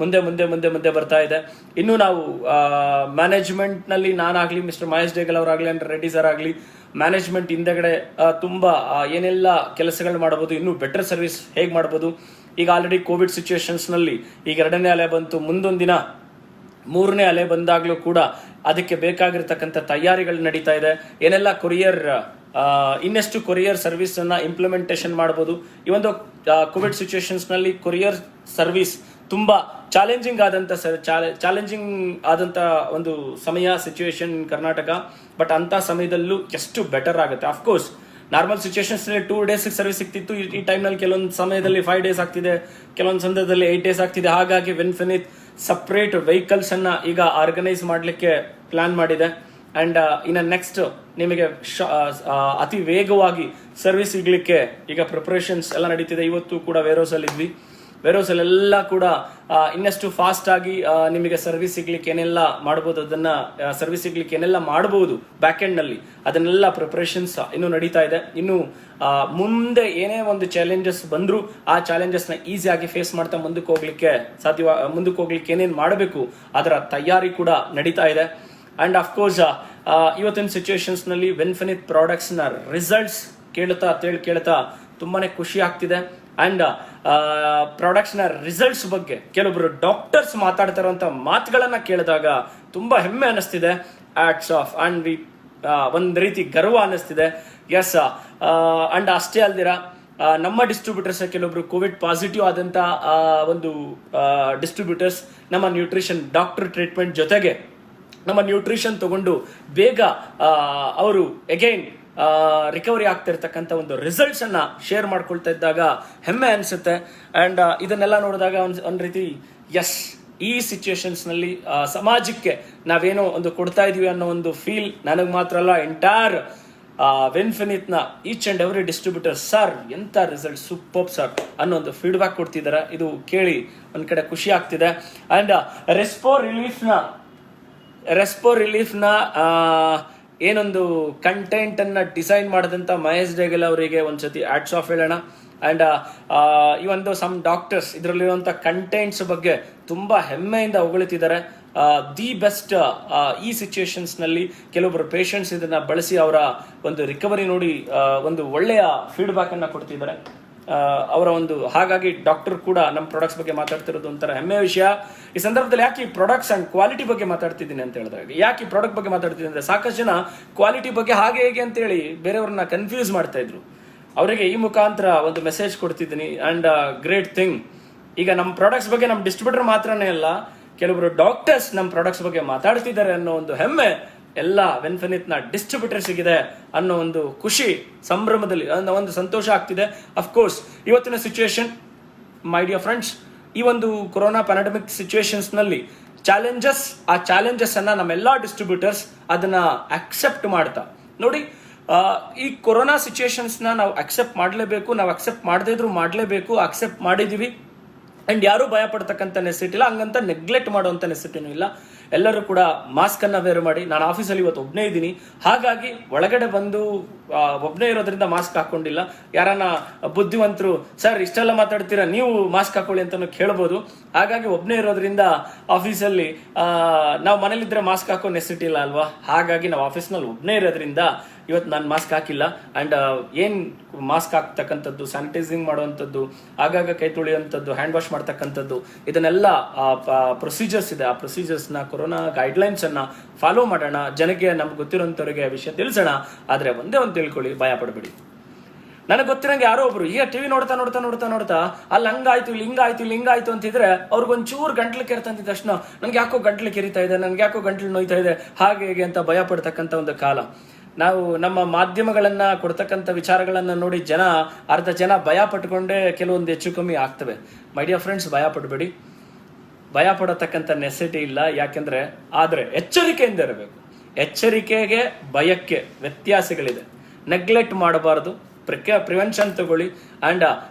ಮುಂದೆ ಬರ್ತಾ ಇದೆ. ಇನ್ನು ನಾವು ಮ್ಯಾನೇಜ್ಮೆಂಟ್ನಲ್ಲಿ ನಾನಾಗಲಿ, ಮಿಸ್ಟರ್ ಮಹೇಶ್ ಡೇಗಲ್ ಅವರಾಗಲಿ, ಅಂದ್ರೆ ರೆಡ್ಡಿ ಸರ್ ಆಗಲಿ, ಮ್ಯಾನೇಜ್ಮೆಂಟ್ ಹಿಂದೆಗಡೆ ತುಂಬ ಏನೆಲ್ಲ ಕೆಲಸಗಳು ಮಾಡ್ಬೋದು, ಇನ್ನೂ ಬೆಟರ್ ಸರ್ವಿಸ್ ಹೇಗೆ ಮಾಡ್ಬೋದು. ಈಗ ಆಲ್ರೆಡಿ ಕೋವಿಡ್ ಸಿಚುವೇಶನ್ಸ್ನಲ್ಲಿ ಈಗ 2ನೇ ಅಲೆ ಬಂತು, ಮುಂದೊಂದು ದಿನ 3ನೇ ಅಲೆ ಬಂದಾಗಲೂ ಕೂಡ ಅದಕ್ಕೆ ಬೇಕಾಗಿರ್ತಕ್ಕಂಥ ತಯಾರಿಗಳು ನಡೀತಾ ಇದೆ. ಏನೆಲ್ಲ ಇನ್ನೆಷ್ಟು ಕೊರಿಯರ್ ಸರ್ವಿಸ್ ಅನ್ನ ಇಂಪ್ಲಿಮೆಂಟೇಷನ್ ಮಾಡಬಹುದು. ಈ ಒಂದು ಕೋವಿಡ್ ಸಿಚುವೇಶನ್ಸ್ನಲ್ಲಿ ಕೊರಿಯರ್ ಸರ್ವಿಸ್ ತುಂಬಾ ಚಾಲೆಂಜಿಂಗ್ ಆದಂತ ಒಂದು ಸಮಯ, ಸಿಚುವೇಶನ್ ಕರ್ನಾಟಕ. ಬಟ್ ಅಂತ ಸಮಯದಲ್ಲೂ ಎಷ್ಟು ಬೆಟರ್ ಆಗುತ್ತೆ. Of course normal situations 2 days service ಸಿಗ್ತಿತ್ತು. ಈ ಟೈಮ್ನಲ್ಲಿ ಕೆಲವೊಂದು ಸಮಯದಲ್ಲಿ 5 days ಆಗ್ತಿದೆ, ಕೆಲವೊಂದು ಸಂದರ್ಭದಲ್ಲಿ 8 days ಆಗ್ತಿದೆ. ಹಾಗಾಗಿ ವಿನ್ಫಿನಿಟ್ ಸಪ್ರೇಟ್ ವೆಹಿಕಲ್ಸ್ ಅನ್ನ ಈಗ ಆರ್ಗನೈಸ್ ಮಾಡಲಿಕ್ಕೆ ಪ್ಲಾನ್ ಮಾಡಿದೆ. ಅಂಡ್ ಇನ್ನು ನೆಕ್ಸ್ಟ್ ನಿಮಗೆ ಅತಿ ವೇಗವಾಗಿ ಸರ್ವಿಸ್ ಸಿಗ್ಲಿಕ್ಕೆ ಈಗ ಪ್ರಿಪರೇಷನ್ಸ್ ಎಲ್ಲ ನಡೀತಿದೆ. ಇವತ್ತು ಕೂಡ ವೇರ್ ಹೌಸ್ ಅಲ್ಲಿ ಇದ್ವಿ. ವೇರೋಸಲ್ಲೆಲ್ಲ ಕೂಡ ಇನ್ನಷ್ಟು ಫಾಸ್ಟ್ ಆಗಿ ನಿಮಗೆ ಸರ್ವಿಸ್ ಸಿಗ್ಲಿಕ್ಕೆ ಏನೆಲ್ಲ ಮಾಡ್ಬೋದು, ಅದನ್ನ ಸರ್ವಿಸ್ ಸಿಗ್ಲಿಕ್ಕೆ ಏನೆಲ್ಲ ಮಾಡಬಹುದು ಬ್ಯಾಕ್ ಎಂಡ್ ನಲ್ಲಿ, ಅದನ್ನೆಲ್ಲ ಪ್ರಿಪರೇಷನ್ಸ್ ಇನ್ನೂ ನಡೀತಾ ಇದೆ. ಇನ್ನು ಮುಂದೆ ಏನೇ ಒಂದು ಚಾಲೆಂಜಸ್ ಬಂದ್ರು ಆ ಚಾಲೆಂಜಸ್ ನ ಈಸಿಯಾಗಿ ಫೇಸ್ ಮಾಡ್ತಾ ಮುಂದಕ್ಕೆ ಹೋಗ್ಲಿಕ್ಕೆ ಏನೇನ್ ಮಾಡಬೇಕು ಅದರ ತಯಾರಿ ಕೂಡ ನಡೀತಾ ಇದೆ. ಅಂಡ್ ಅಫ್ಕೋರ್ಸ್ ಇವತ್ತಿನ ಸಿಚುವೇಶನ್ಸ್ ನಲ್ಲಿ ವೆನ್ಫಿನಿತ್ ಪ್ರಾಡಕ್ಟ್ಸ್ ನ ರಿಸಲ್ಟ್ಸ್ ಕೇಳ್ತಾ ತುಂಬಾನೇ ಖುಷಿ ಆಗ್ತಿದೆ. ಅಂಡ್ ಪ್ರಾಡಕ್ಟ್ಸ್ ನ ರಿಸಲ್ಟ್ಸ್ ಬಗ್ಗೆ ಕೆಲವೊಬ್ರು ಡಾಕ್ಟರ್ಸ್ ಮಾತಾಡ್ತಾ ಇರುವಂತ ಮಾತುಗಳನ್ನ ಕೇಳಿದಾಗ ತುಂಬಾ ಹೆಮ್ಮೆ ಅನಿಸ್ತಿದೆ. ಆಟ್ಸ್ ಆಫ್ ಅಂಡ್ ಒಂದ್ ರೀತಿ ಗರ್ವ ಅನಿಸ್ತಿದೆ. ಎಸ್, ಅಂಡ್ ಅಷ್ಟೇ ಅಲ್ದಿರ ನಮ್ಮ ಡಿಸ್ಟ್ರಿಬ್ಯೂಟರ್ಸ್ ಕೆಲವೊಬ್ರು ಕೋವಿಡ್ ಪಾಸಿಟಿವ್ ಆದಂತ ಒಂದು ಡಿಸ್ಟ್ರಿಬ್ಯೂಟರ್ಸ್ ನಮ್ಮ ನ್ಯೂಟ್ರಿಷನ್ ಡಾಕ್ಟರ್ ಟ್ರೀಟ್ಮೆಂಟ್ ಜೊತೆಗೆ ನಮ್ಮ ನ್ಯೂಟ್ರಿಷನ್ ತಗೊಂಡು ಬೇಗ ಅವರು ಅಗೈನ್ ರಿಕವರಿ ಆಗ್ತಿರ್ತಕ್ಕಂಥ ಒಂದು ರಿಸಲ್ಟ್ಸ್ ಅನ್ನ ಶೇರ್ ಮಾಡ್ಕೊಳ್ತಾ ಇದ್ದಾಗ ಹೆಮ್ಮೆ ಅನ್ಸುತ್ತೆ. ಅಂಡ್ ಇದನ್ನೆಲ್ಲ ನೋಡಿದಾಗ ಒಂದ್ ರೀತಿ ಎಸ್, ಈ ಸಿಚುಯೇಷನ್ಸ್ ನಲ್ಲಿ ಸಮಾಜಕ್ಕೆ ನಾವೇನೋ ಒಂದು ಕೊಡ್ತಾ ಇದೀವಿ ಅನ್ನೋ ಒಂದು ಫೀಲ್ ನನಗೆ ಮಾತ್ರ ಅಲ್ಲ, ಎಂಟೈರ್ ವೆನ್ಫಿನಿತ್ ನ each and every distributor sir ಎಂತ ರಿಸಲ್ಟ್ ಸೂಪರ್ ಸರ್ ಅನ್ನೋ ಒಂದು ಫೀಡ್ಬ್ಯಾಕ್ ಕೊಡ್ತಿದ್ದಾರೆ. ಇದು ಕೇಳಿ ಒಂದ್ ಕಡೆ ಖುಷಿ ಆಗ್ತಿದೆ. ಅಂಡ್ ರೆಸ್ಪೋ ರಿಲೀಫ್ ನ ಏನೊಂದು ಕಂಟೆಂಟ್ ಅನ್ನ ಡಿಸೈನ್ ಮಾಡಿದಂತ ಮಹೇಶ್ ಡೇಗಲ್ ಅವರಿಗೆ ಒಂದ್ಸತಿ ಆಟ್ಸ್ ಆಫ್ ಹೇಳೋಣ. ಅಂಡ್ ಈ ಒಂದು ಸಮ್ ಡಾಕ್ಟರ್ಸ್ ಇದರಲ್ಲಿರುವಂತ ಕಂಟೆಂಟ್ಸ್ ಬಗ್ಗೆ ತುಂಬಾ ಹೆಮ್ಮೆಯಿಂದ ಹೊಗಳುತ್ತಿದ್ದಾರೆ. ದಿ ಬೆಸ್ಟ್ ಈ ಸಿಚುಯೇಷನ್ಸ್ ನಲ್ಲಿ ಕೆಲವೊಬ್ಬರು ಪೇಷಂಟ್ಸ್ ಇದನ್ನ ಬಳಸಿ ಅವರ ಒಂದು ರಿಕವರಿ ನೋಡಿ ಒಂದು ಒಳ್ಳೆಯ ಫೀಡ್ಬ್ಯಾಕ್ ಅನ್ನ ಕೊಡ್ತಿದ್ದಾರೆ. ಅವರ ಒಂದು ಹಾಗಾಗಿ ಡಾಕ್ಟರ್ ಕೂಡ ನಮ್ಮ ಪ್ರಾಡಕ್ಟ್ಸ್ ಬಗ್ಗೆ ಮಾತಾಡ್ತಿರೋದು ಒಂಥರ ಹೆಮ್ಮೆಯ ವಿಷಯ. ಈ ಸಂದರ್ಭದಲ್ಲಿ ಯಾಕೆ ಈ ಪ್ರಾಡಕ್ಟ್ಸ್ ಅಂಡ್ ಕ್ವಾಲಿಟಿ ಬಗ್ಗೆ ಮಾತಾಡ್ತಿದ್ದೀನಿ ಅಂತ ಹೇಳಿದಾಗ, ಯಾಕೆ ಈ ಪ್ರಾಡಕ್ಟ್ ಬಗ್ಗೆ ಮಾತಾಡ್ತಿದ್ದೀನಿ ಅಂದ್ರೆ ಸಾಕಷ್ಟು ಜನ ಕ್ವಾಲಿಟಿ ಬಗ್ಗೆ ಹಾಗೆ ಹೇಗೆ ಅಂತೇಳಿ ಬೇರೆಯವ್ರನ್ನ ಕನ್ಫ್ಯೂಸ್ ಮಾಡ್ತಾ ಇದ್ರು. ಅವರಿಗೆ ಈ ಮುಖಾಂತರ ಒಂದು ಮೆಸೇಜ್ ಕೊಡ್ತಿದ್ದೀನಿ. ಅಂಡ್ ಗ್ರೇಟ್ ಥಿಂಗ್, ಈಗ ನಮ್ಮ ಪ್ರಾಡಕ್ಟ್ಸ್ ಬಗ್ಗೆ ನಮ್ಮ ಡಿಸ್ಟ್ರಿಬ್ಯೂಟರ್ ಮಾತ್ರನೇ ಅಲ್ಲ, ಕೆಲವರು ಡಾಕ್ಟರ್ಸ್ ನಮ್ಮ ಪ್ರಾಡಕ್ಟ್ಸ್ ಬಗ್ಗೆ ಮಾತಾಡ್ತಿದ್ದಾರೆ ಅನ್ನೋ ಒಂದು ಹೆಮ್ಮೆ ಎಲ್ಲ ವೆನ್ಫಿನಿತ್ ನ ಡಿಸ್ಟ್ರಿಬ್ಯೂಟರ್ಸ್ ಇದೆ ಅನ್ನೋ ಒಂದು ಖುಷಿ ಸಂಭ್ರಮದಲ್ಲಿ ಒಂದು ಸಂತೋಷ ಆಗ್ತಿದೆ. ಅಫ್ಕೋರ್ಸ್ ಇವತ್ತಿನ ಸಿಚುವೇಶನ್ ಮೈ ಡಿಯರ್ ಫ್ರೆಂಡ್ಸ್, ಈ ಒಂದು ಕೊರೋನಾ ಪ್ಯಾಂಡಮಿಕ್ ಸಿಚುವೇಶನ್ಸ್ ನಲ್ಲಿ ಆ ಚಾಲೆಂಜಸ್ ಅನ್ನ ನಮ್ಮೆಲ್ಲಾ ಡಿಸ್ಟ್ರಿಬ್ಯೂಟರ್ಸ್ ಅದನ್ನ ಅಕ್ಸೆಪ್ಟ್ ಮಾಡ್ತಾ ನೋಡಿ. ಈ ಕೊರೋನಾ ಸಿಚುವೇಶನ್ಸ್ ನಾವು ಅಕ್ಸೆಪ್ಟ್ ಮಾಡಲೇಬೇಕು, ನಾವು ಅಕ್ಸೆಪ್ಟ್ ಮಾಡದೇ ಇದ್ರು ಮಾಡಲೇಬೇಕು, ಅಕ್ಸೆಪ್ಟ್ ಮಾಡಿದೀವಿ. ಅಂಡ್ ಯಾರು ಭಯ ಪಡ್ತಕ್ಕಂಥ ನೆಸಿಟಿ ಇಲ್ಲ, ಹಂಗಂತ ನೆಗ್ಲೆಕ್ಟ್ ಮಾಡುವಂತ ನೆಸಿಟಿನೂ ಇಲ್ಲ. ಎಲ್ಲರೂ ಕೂಡ ಮಾಸ್ಕ್ ಅನ್ನ ವೇರ್ ಮಾಡಿ. ನಾನು ಆಫೀಸಲ್ಲಿ ಇವತ್ತು ಒಬ್ಬನೇ ಇದ್ದೀನಿ, ಹಾಗಾಗಿ ಒಳಗಡೆ ಬಂದು ಒಬ್ಬನೇ ಇರೋದ್ರಿಂದ ಮಾಸ್ಕ್ ಹಾಕೊಂಡಿಲ್ಲ. ಯಾರನ್ನ ಬುದ್ಧಿವಂತರು ಸರ್ ಇಷ್ಟೆಲ್ಲ ಮಾತಾಡ್ತೀರಾ ನೀವು ಮಾಸ್ಕ್ ಹಾಕೊಳ್ಳಿ ಅಂತಾನು ಕೇಳಬಹುದು. ಹಾಗಾಗಿ ಒಬ್ಬನೇ ಇರೋದ್ರಿಂದ ಆಫೀಸಲ್ಲಿ ನಾವು ಮನೇಲಿದ್ರೆ ಮಾಸ್ಕ್ ಹಾಕೋ ನೆಸಿಟಿ ಇಲ್ಲ ಅಲ್ವಾ. ಹಾಗಾಗಿ ನಾವು ಆಫೀಸ್ನಲ್ಲಿ ಒಬ್ಬನೇ ಇರೋದ್ರಿಂದ ಇವತ್ತು ನಾನು ಮಾಸ್ಕ್ ಹಾಕಿಲ್ಲ. ಅಂಡ್ ಏನ್ ಮಾಸ್ಕ್ ಹಾಕ್ತಕ್ಕಂಥದ್ದು, ಸ್ಯಾನಿಟೈಸಿಂಗ್ ಮಾಡುವಂಥದ್ದು, ಆಗಾಗ ಕೈ ತೊಳೆಯುವಂಥದ್ದು, ಹ್ಯಾಂಡ್ ವಾಶ್ ಮಾಡ್ತಕ್ಕಂಥದ್ದು, ಇದನ್ನೆಲ್ಲ ಪ್ರೊಸೀಜರ್ಸ್ ಇದೆ. ಆ ಪ್ರೊಸೀಜರ್ಸ್ ನ ಕೊರೋನಾ ಗೈಡ್ಲೈನ್ಸ್ ಅನ್ನ ಫಾಲೋ ಮಾಡೋಣ, ಜನಕ್ಕೆ ನಮ್ಗೆ ಗೊತ್ತಿರೋಂಥವ್ರಿಗೆ ವಿಷಯ ತಿಳಿಸೋಣ. ಆದ್ರೆ ಒಂದೇ ಒಂದು ತಿಳ್ಕೊಳ್ಳಿ, ಭಯ ಪಡಬೇಡಿ. ನನಗೆ ಗೊತ್ತಿರಂಗೆ ಯಾರೋ ಒಬ್ರು ಈಗ ಟಿವಿ ನೋಡ್ತಾ ಅಲ್ಲಿ ಹಂಗಾಯ್ತು ಇಲ್ಲಿ ಹಿಂಗಾಯ್ತು ಅಂತಿದ್ರೆ ಅವ್ರಿಗೊಂಚೂರು ಗಂಟ್ಲು ಕೆರೆತಂತಿದ ತಕ್ಷಣ ನನ್ಗೆ ಯಾಕೋ ಗಂಟ್ಲು ಕೆರಿತಾ ಇದೆ, ನನ್ಗೆ ಯಾಕೋ ಗಂಟ್ಲು ನೋಯ್ತಾ ಇದೆ, ಹಾಗೆ ಹೇಗೆ ಅಂತ ಭಯ ಪಡ್ತಕ್ಕಂಥ ಒಂದು ಕಾಲ. ನಾವು ನಮ್ಮ ಮಾಧ್ಯಮಗಳನ್ನ ಕೊಡ್ತಕ್ಕಂಥ ವಿಚಾರಗಳನ್ನ ನೋಡಿ ಅರ್ಧ ಜನ ಭಯ ಪಟ್ಕೊಂಡೇ ಕೆಲವೊಂದು ಹೆಚ್ಚು ಕಮ್ಮಿ ಆಗ್ತವೆ. ಮೈ ಡಿಯರ್ ಫ್ರೆಂಡ್ಸ್, ಭಯ ಪಡಬೇಡಿ, ಭಯ ಪಡತಕ್ಕಂಥ ನೆಸೆಸಿಟಿ ಇಲ್ಲ. ಯಾಕೆಂದ್ರೆ ಆದ್ರೆ ಎಚ್ಚರಿಕೆಯಿಂದ ಇರಬೇಕು. ಎಚ್ಚರಿಕೆಗೆ ಭಯಕ್ಕೆ ವ್ಯತ್ಯಾಸಗಳಿದೆ. ನೆಗ್ಲೆಕ್ಟ್ ಮಾಡಬಾರದು. ಪ್ರಿವೆನ್ಷನ್ ತಗೊಳ್ಳಿ. ಅಂಡ್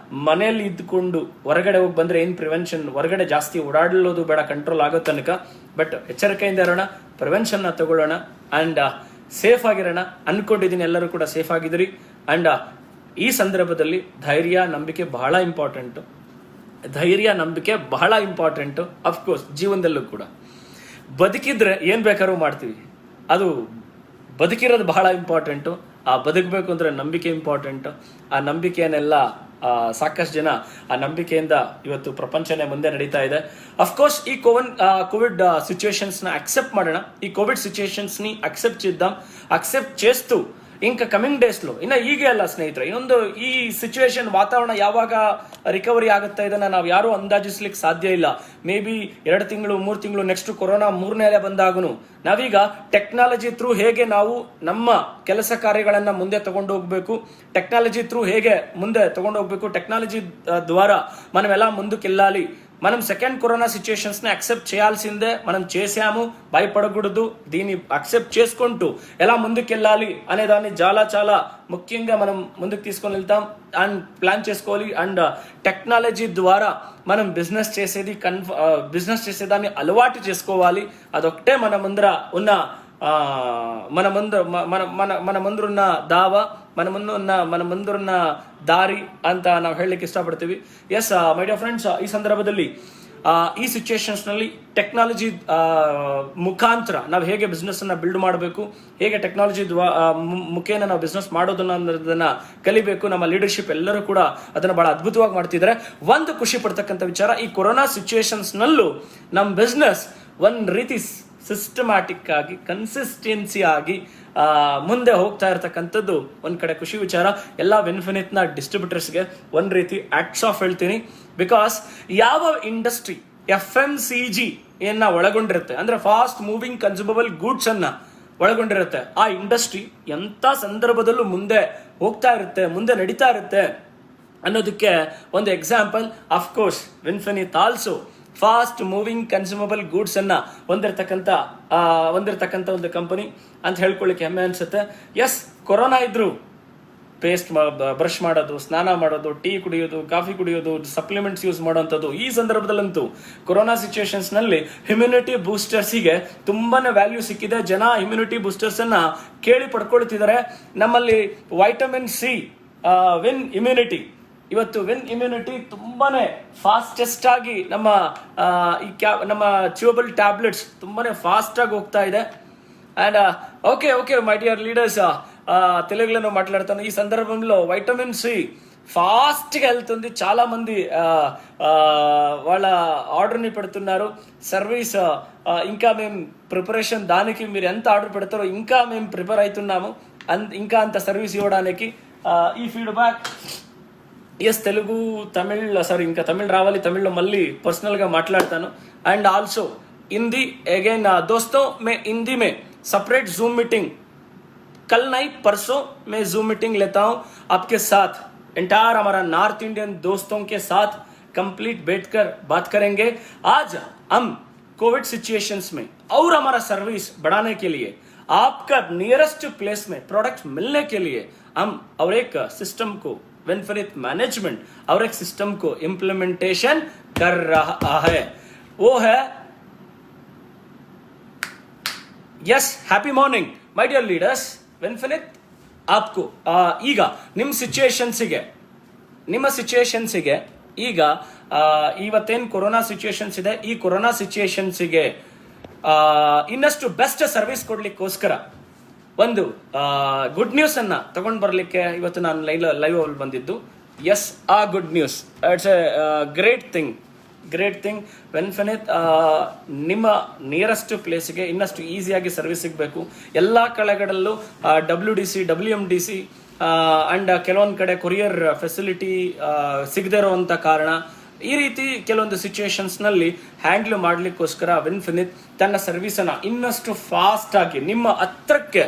ಮನೆಯಲ್ಲಿ ಇದ್ಕೊಂಡು ಹೊರಗಡೆ ಹೋಗಿ ಬಂದ್ರೆ ಏನ್ ಪ್ರಿವೆನ್ಷನ್, ಹೊರಗಡೆ ಜಾಸ್ತಿ ಓಡಾಡಲೋದು ಬೇಡ, ಕಂಟ್ರೋಲ್ ಆಗೋ ತನಕ. ಬಟ್ ಎಚ್ಚರಿಕೆಯಿಂದ ಇರೋಣ, ಪ್ರಿವೆನ್ಷನ್ ತಗೊಳ್ಳೋಣ. ಅಂಡ್ ಸೇಫ್ ಆಗಿರೋಣ. ಅನ್ಕೊಂಡಿದ್ದೀನಿ ಎಲ್ಲರೂ ಕೂಡ ಸೇಫ್ ಆಗಿದ್ರಿ. ಅಂಡ್ ಈ ಸಂದರ್ಭದಲ್ಲಿ ಧೈರ್ಯ ನಂಬಿಕೆ ಬಹಳ ಇಂಪಾರ್ಟೆಂಟ್. ಅಫ್ಕೋರ್ಸ್ ಜೀವನದಲ್ಲೂ ಕೂಡ ಬದುಕಿದ್ರೆ ಏನ್ ಬೇಕಾದ್ರೂ ಮಾಡ್ತೀವಿ, ಅದು ಬದುಕಿರೋದು ಬಹಳ ಇಂಪಾರ್ಟೆಂಟು. ಆ ಬದುಕಬೇಕು ಅಂದ್ರೆ ನಂಬಿಕೆ ಇಂಪಾರ್ಟೆಂಟ್. ಆ ನಂಬಿಕೆಯನ್ನೆಲ್ಲ ಸಾಕಷ್ಟು ಜನ ಆ ನಂಬಿಕೆಯಿಂದ ಇವತ್ತು ಪ್ರಪಂಚನೇ ಮುಂದೆ ನಡೀತಾ ಇದೆ. ಅಫ್ಕೋರ್ಸ್ ಈ కోవిడ్ సిచ్యుయేషన్స్ ನ అక్సెప్ట్ ಮಾಡೋಣ. ఈ కోవిడ్ సిచ్యుయేషన్స్ ని అక్సెప్ట్ చేద్దాం. అక్సెప్ట్ చేస్తూ ఇంకా కమింగ్ డేస్ లో ಇನ್ನ ಹೀಗೆ ಅಲ್ಲ ಸ್ನೇಹಿತರೆ, ಇನ್ನೊಂದು ಈ ಸಿಚುವೇಶನ್ ವಾತಾವರಣ ಯಾವಾಗ ರಿಕವರಿ ಆಗುತ್ತಾ ಇದನ್ನ ನಾವು ಯಾರು ಅಂದಾಜಿಸ್ಲಿಕ್ಕೆ ಸಾಧ್ಯ ಇಲ್ಲ. ಮೇ ಬಿ 2 ತಿಂಗಳು 3 ತಿಂಗಳು ನೆಕ್ಸ್ಟ್ ಕೊರೋನಾ 3ನೇ ಅಲೆ ಬಂದಾಗನು ನಾವೀಗ ಟೆಕ್ನಾಲಜಿ ಥ್ರೂ ಹೇಗೆ ನಾವು ನಮ್ಮ ಕೆಲಸ ಕಾರ್ಯಗಳನ್ನ ಮುಂದೆ ತಗೊಂಡು ಹೋಗ್ಬೇಕು, ಟೆಕ್ನಾಲಜಿ ಥ್ರೂ ಹೇಗೆ ಮುಂದೆ ತಗೊಂಡು ಹೋಗ್ಬೇಕು, ಟೆಕ್ನಾಲಜಿ ದ್ವಾರ మనమెలా ముందుకెళ్ళాలి, మనం సెకండ్ కరోనా సిచ్యుయేషన్స్ని యాక్సెప్ట్ చేయాల్సిందే, మనం చేసాము, భయపడకూడదు. దీన్ని యాక్సెప్ట్ చేసుకుంటూ ఎలా ముందుకెళ్ళాలి అనే దాన్ని చాలా ముఖ్యంగా మనం ముందుకు తీసుకొని వెళ్తాం అండ్ ప్లాన్ చేసుకోవాలి. అండ్ టెక్నాలజీ ద్వారా మనం బిజినెస్ చేసేదాన్ని అలవాటు చేసుకోవాలి. అదొకటే మన ముందర ఉన్న మన ಮುಂದಿರುನ್ನ ದಾವ, మన ಮುಂದಿರುನ್ನ ದಾರಿ ಅಂತ ನಾವು ಹೇಳಲಿಕ್ಕೆ ಇಷ್ಟಪಡ್ತೀವಿ. ಎಸ್ ಮೈ ಡಿಯರ್ ಫ್ರೆಂಡ್ಸ್, ಈ ಸಂದರ್ಭದಲ್ಲಿ ಈ ಸಿಚುಯೇಷನ್ಸ್ನಲ್ಲಿ ಟೆಕ್ನಾಲಜಿ ಮುಖಾಂತರ ನಾವು ಹೇಗೆ ಬಿಸ್ನೆಸ್ಸನ್ನು ಬಿಲ್ಡ್ ಮಾಡಬೇಕು, ಹೇಗೆ ಟೆಕ್ನಾಲಜಿ ಮುಖೇನ ನಾವು ಬಿಸ್ನೆಸ್ ಮಾಡೋದನ್ನ ಕಲಿಬೇಕು. ನಮ್ಮ ಲೀಡರ್ಶಿಪ್ ಎಲ್ಲರೂ ಕೂಡ ಅದನ್ನು ಬಹಳ ಅದ್ಭುತವಾಗಿ ಮಾಡ್ತಿದ್ದಾರೆ. ಒಂದು ಖುಷಿ ಪಡ್ತಕ್ಕಂಥ ವಿಚಾರ, ಈ ಕೊರೋನಾ ಸಿಚುಯೇಷನ್ಸ್ನಲ್ಲೂ ನಮ್ಮ ಬಿಸ್ನೆಸ್ ಒಂದು ರೀತಿ ಸಿಸ್ಟಮ್ಯಾಟಿಕ್ ಆಗಿ ಕನ್ಸಿಸ್ಟೆನ್ಸಿ ಆಗಿ ಮುಂದೆ ಹೋಗ್ತಾ ಇರ್ತಕ್ಕಂಥದ್ದು ಒಂದು ಕಡೆ ಖುಷಿ ವಿಚಾರ. ಎಲ್ಲ ವಿನ್ಫಿನಿಟ್ನ ಡಿಸ್ಟ್ರಿಬ್ಯೂಟರ್ಸ್ಗೆ ಒಂದು ರೀತಿ ಆಕ್ಟ್ಸ್ ಆಫ್ ಹೇಳ್ತೀನಿ. ಬಿಕಾಸ್ ಯಾವ ಇಂಡಸ್ಟ್ರಿ FMCG ಒಳಗೊಂಡಿರುತ್ತೆ, ಅಂದ್ರೆ ಫಾಸ್ಟ್ ಮೂವಿಂಗ್ ಕನ್ಸ್ಯೂಮಬಲ್ ಗೂಡ್ಸ್ ಅನ್ನ ಒಳಗೊಂಡಿರುತ್ತೆ, ಆ ಇಂಡಸ್ಟ್ರಿ ಎಂಥ ಸಂದರ್ಭದಲ್ಲೂ ಮುಂದೆ ಹೋಗ್ತಾ ಇರುತ್ತೆ, ಮುಂದೆ ನಡೀತಾ ಇರುತ್ತೆ ಅನ್ನೋದಕ್ಕೆ ಒಂದು example of course Winfinite also fast moving consumable goods ಅನ್ನ ಹೊಂದಿರತಕ್ಕಂಥ ಒಂದು ಕಂಪನಿ ಅಂತ ಹೇಳ್ಕೊಳ್ಳಿಕ್ಕೆ ಹೆಮ್ಮೆ ಅನ್ಸುತ್ತೆ. ಎಸ್, ಕೊರೋನಾ ಇದ್ರು ಪೇಸ್ಟ್ ಬ್ರಷ್ ಮಾಡೋದು, ಸ್ನಾನ ಮಾಡೋದು, ಟೀ ಕುಡಿಯೋದು, ಕಾಫಿ ಕುಡಿಯೋದು, ಸಪ್ಲಿಮೆಂಟ್ಸ್ ಯೂಸ್ ಮಾಡೋಂಥದ್ದು, ಈ ಸಂದರ್ಭದಲ್ಲಂತೂ ಕೊರೋನಾ ಸಿಚುಯೇಷನ್ಸ್ನಲ್ಲಿ ಇಮ್ಯುನಿಟಿ ಬೂಸ್ಟರ್ಸಿಗೆ ತುಂಬಾನೇ ವ್ಯಾಲ್ಯೂ ಸಿಕ್ಕಿದೆ. ಜನ ಇಮ್ಯುನಿಟಿ ಬೂಸ್ಟರ್ಸ್ ಅನ್ನ ಕೇಳಿ ಪಡ್ಕೊಳ್ತಿದ್ದಾರೆ. ನಮ್ಮಲ್ಲಿ ವೈಟಮಿನ್ ಸಿ ವಿನ್ ಇಮ್ಯುನಿಟಿ, ಇವತ್ತು ವಿನ್ ಇಮ್ಯುನಿಟಿ ತುಂಬಾನೇ ಫಾಸ್ಟೆಸ್ಟ್ ಆಗಿ ನಮ್ಮ ಚ್ಯೂಬಲ್ ಟ್ಯಾಬ್ಲೆಟ್ಸ್ ತುಂಬಾನೇ ಫಾಸ್ಟ್ ಆಗಿ ಹೋಗ್ತಾ ಇದೆ. And okay my dear leaders, తెలుగులో మాట్లాడతాను. ఈ సందర్భంలో వైటమిన్ సి ఫాస్ట్గా వెళ్తుంది. చాలా మంది వాళ్ళ ఆర్డర్ని పెడుతున్నారు. సర్వీస్ ఇంకా మేము ప్రిపరేషన్, దానికి మీరు ఎంత ఆర్డర్ పెడతారో ఇంకా మేము ప్రిపేర్ అవుతున్నాము, ఇంకా అంత సర్వీస్ ఇవ్వడానికి. ఈ feedback yes Telugu Tamil, sorry ఇంకా తమిళ్ రావాలి, తమిళ్లో మళ్ళీ పర్సనల్గా మాట్లాడతాను. అండ్ ఆల్సో हिंदी अगेन दोस्तों, मैं हिंदी में सेपरेट जूम मीटिंग कल नहीं परसों मैं जूम मीटिंग लेता हूं आपके साथ, एंटायर हमारा नॉर्थ इंडियन दोस्तों के साथ कंप्लीट बैठकर बात करेंगे. आज हम कोविड सिचुएशंस में और हमारा सर्विस बढ़ाने के लिए, आपका नियरेस्ट प्लेस में प्रोडक्ट मिलने के लिए हम और एक सिस्टम को विनफिनिट मैनेजमेंट और एक सिस्टम को इम्प्लीमेंटेशन कर रहा है. वो है yes, happy morning my dear leaders. Winfinite ಆಪ್ಕು ಈಗ ನಿಮ್ಮ ಸಿಚುಯೇಷನ್ಸಿಗೆ ಈಗ ಇವತ್ತೇನು ಕೊರೋನಾ ಸಿಚುಯೇಷನ್ಸ್ ಇದೆ, ಈ ಕೊರೋನಾ ಸಿಚುಯೇಷನ್ಸಿಗೆ ಇನ್ನಷ್ಟು ಬೆಸ್ಟ್ ಸರ್ವಿಸ್ ಕೊಡ್ಲಿಕ್ಕೋಸ್ಕರ ಒಂದು ಗುಡ್ ನ್ಯೂಸ್ ಅನ್ನ ತಗೊಂಡು ಬರಲಿಕ್ಕೆ ಇವತ್ತು ನಾನು ಲೈವ್ ಅಲ್ಲಿ ಬಂದಿದ್ದು. ಎಸ್, ಆ good news, it's a great thing Winfinite ನಿಮ್ಮ ನಿಯರೆಸ್ಟ್ ಪ್ಲೇಸ್ಗೆ ಇನ್ನಷ್ಟು ಈಸಿಯಾಗಿ ಸರ್ವಿಸ್ ಸಿಗಬೇಕು. ಎಲ್ಲ ಕಡೆಗಳಲ್ಲೂ WDC WMDC ಅಂಡ್ ಕೆಲವೊಂದು ಕಡೆ ಕೊರಿಯರ್ ಫೆಸಿಲಿಟಿ ಸಿಗದೇ ಇರುವಂಥ ಕಾರಣ, ಈ ರೀತಿ ಕೆಲವೊಂದು ಸಿಚುಯೇಷನ್ಸ್ನಲ್ಲಿ ಹ್ಯಾಂಡ್ಲ್ ಮಾಡಲಿಕ್ಕೋಸ್ಕರ ವಿನ್ಫಿನಿಟ್ ತನ್ನ ಸರ್ವಿಸನ್ನು ಇನ್ನಷ್ಟು ಫಾಸ್ಟ್ ಆಗಿ ನಿಮ್ಮ ಹತ್ರಕ್ಕೆ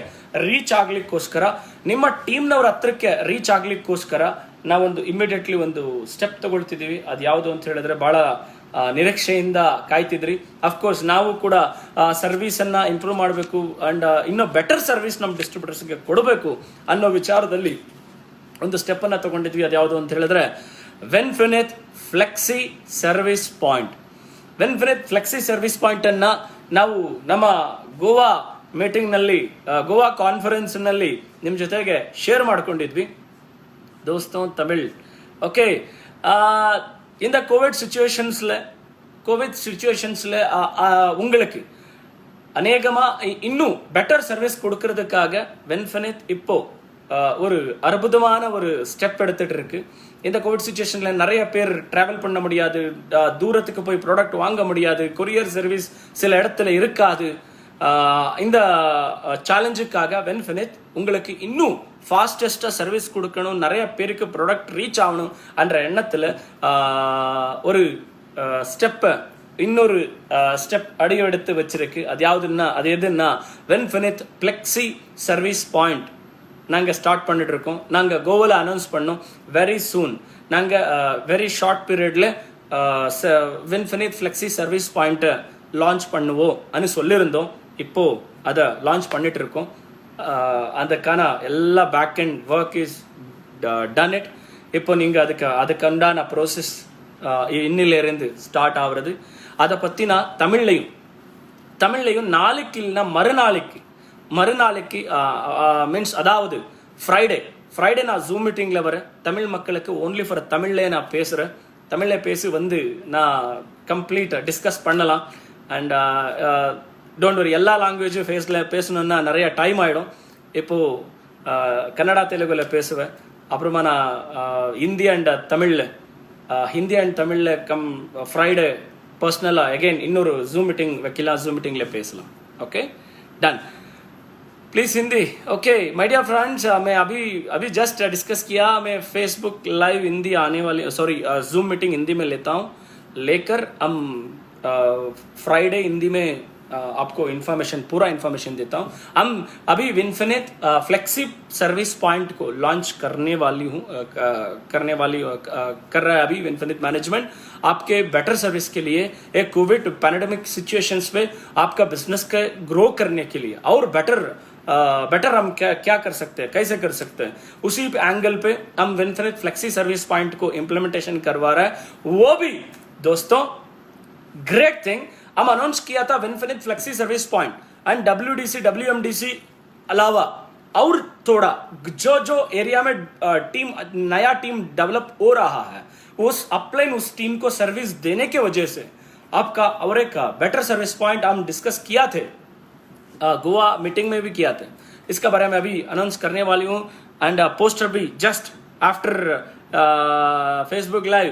ರೀಚ್ ಆಗ್ಲಿಕ್ಕೋಸ್ಕರ, ನಿಮ್ಮ ಟೀಮ್ನವ್ರ ಹತ್ರಕ್ಕೆ ರೀಚ್ ಆಗ್ಲಿಕ್ಕೋಸ್ಕರ ನಾವೊಂದು ಇಮಿಡಿಯೇಟ್ಲಿ ಒಂದು ಸ್ಟೆಪ್ ತಗೊಳ್ತಿದ್ದೀವಿ. ಅದು ಯಾವುದು ಅಂತ ಹೇಳಿದ್ರೆ ಬಹಳ ನಿರೀಕ್ಷೆಯಿಂದ ಕಾಯ್ತಿದ್ರಿ. ಅಫ್ಕೋರ್ಸ್ ನಾವು ಕೂಡ ಸರ್ವಿಸನ್ನು ಇಂಪ್ರೂವ್ ಮಾಡಬೇಕು ಅಂಡ್ ಇನ್ನೂ ಬೆಟರ್ ಸರ್ವಿಸ್ ನಮ್ಮ ಡಿಸ್ಟ್ರಿಬ್ಯೂಟರ್ಸ್ಗೆ ಕೊಡಬೇಕು ಅನ್ನೋ ವಿಚಾರದಲ್ಲಿ ಒಂದು ಸ್ಟೆಪ್ಪನ್ನು ತಗೊಂಡಿದ್ವಿ. ಅದು ಯಾವುದು ಅಂತ ಹೇಳಿದ್ರೆ Winfinite Flexi service point. Winfinite Flexi service ಪಾಯಿಂಟನ್ನು ನಾವು ನಮ್ಮ ಗೋವಾ ಮೀಟಿಂಗ್ನಲ್ಲಿ, ಗೋವಾ ಕಾನ್ಫರೆನ್ಸ್ನಲ್ಲಿ ನಿಮ್ಮ ಜೊತೆಗೆ ಶೇರ್ ಮಾಡ್ಕೊಂಡಿದ್ವಿ. दोस्तों तमिल ओके, இந்த கோவிட் சிச்சுவேஷன்ஸில் உங்களுக்கு அநேகமாக இன்னும் பெட்டர் சர்வீஸ் கொடுக்கறதுக்காக வின்ஃபினிட் இப்போ ஒரு அற்புதமான ஒரு ஸ்டெப் எடுத்துட்டு இருக்கு. இந்த கோவிட் சிச்சுவேஷனில் நிறைய பேர் டிராவல் பண்ண முடியாது, தூரத்துக்கு போய் ப்ராடக்ட் வாங்க முடியாது, கொரியர் சர்வீஸ் சில இடத்துல இருக்காது. இந்த சேலஞ்சுக்காக வின்ஃபினிட் உங்களுக்கு இன்னும் ஃபாஸ்டஸ்ட்டாக சர்வீஸ் கொடுக்கணும், நிறைய பேருக்கு ப்ராடக்ட் ரீச் ஆகணும் என்ற எண்ணத்தில் ஒரு இன்னொரு ஸ்டெப் அடியெடுத்து வச்சிருக்கு. அது எதுன்னா வின்ஃபினிட் ஃப்ளெக்ஸி சர்வீஸ் பாயிண்ட் நாங்கள் ஸ்டார்ட் பண்ணிட்டு இருக்கோம். நாங்கள் கோவாவில் அனௌன்ஸ் பண்ணோம் வெரி சூன். நாங்கள் வெரி ஷார்ட் பீரியடில் வின்ஃபினிட் ஃப்ளெக்ஸி சர்வீஸ் பாயிண்ட்டை லான்ச் பண்ணுவோம் அனு சொல்லியிருந்தோம். இப்போது அதை லான்ச் பண்ணிட்டு இருக்கோம். அதுக்கான எல்லா back and work is done it. இப்போ நீங்கள் அதுக்குண்டான ப்ரோசஸ் இன்னிலேருந்து ஸ்டார்ட் ஆகுறது. அதை பற்றி நான் தமிழ்லையும் நாளைக்கு இல்லைன்னா மறுநாளைக்கு மீன்ஸ் அதாவது ஃப்ரைடே நான் ஜூம் மீட்டிங்கில் வரேன். தமிழ் மக்களுக்கு ஓன்லி ஃபார் தமிழ்லேயே நான் பேசுகிறேன். தமிழில் பேசி வந்து நான் கம்ப்ளீட்டாக டிஸ்கஸ் பண்ணலாம். அண்ட் டோன்ட் வரி, எல்லா லாங்குவேஜும் பேசணுன்னா நிறைய டைம் ஆகிடும். இப்போது கன்னடா தெலுங்குல பேசுவேன். அப்புறமா நான் ஹிந்தி அண்ட் தமிழில் ஃப்ரைடே பர்சனலாக அகெயின் இன்னொரு ஜூம் மீட்டிங் வைக்கலாம். ஜூம் மீட்டிங்கில் பேசலாம். Okay done please Hindi. Okay my dear friends, मैं अभी जस्ट डिस्कस किया. मैं फेसबुक लाइव हिंदी आने वाली जूम मीटिंग हिंदी में लेता हूँ. लेकर हम फ्राइडे हिंदी में आपको पूरा इन्फॉर्मेशन देता हूँ. हम अभी विनफिनिट फ्लेक्सी सर्विस पॉइंट को लॉन्च कर रहा है अभी विनफिनिट मैनेजमेंट. आपके बेटर सर्विस के लिए एक कोविड पैंडेमिक सिचुएशंस में आपका बिजनेस के ग्रो करने के लिए और बेटर हम क्या कर सकते हैं, कैसे कर सकते हैं, उसी एंगल पे हम विनफिनिट फ्लेक्सी सर्विस पॉइंट को इम्प्लीमेंटेशन करवा रहा है. वो भी दोस्तों ग्रेट थिंग, हम अनाउंस किया था Winfinite Flexi service point and WMDC अलावा और थोड़ा जो एरिया में नया टीम डेवलप हो रहा है उस अपलाइन उस टीम को सर्विस देने के वजह से आपका और एक बेटर सर्विस पॉइंट हम डिस्कस किया थे. गोवा मीटिंग में भी किया था. इसका बारे में अभी अनाउंस करने वाली हूँ. एंड पोस्टर भी just after Facebook live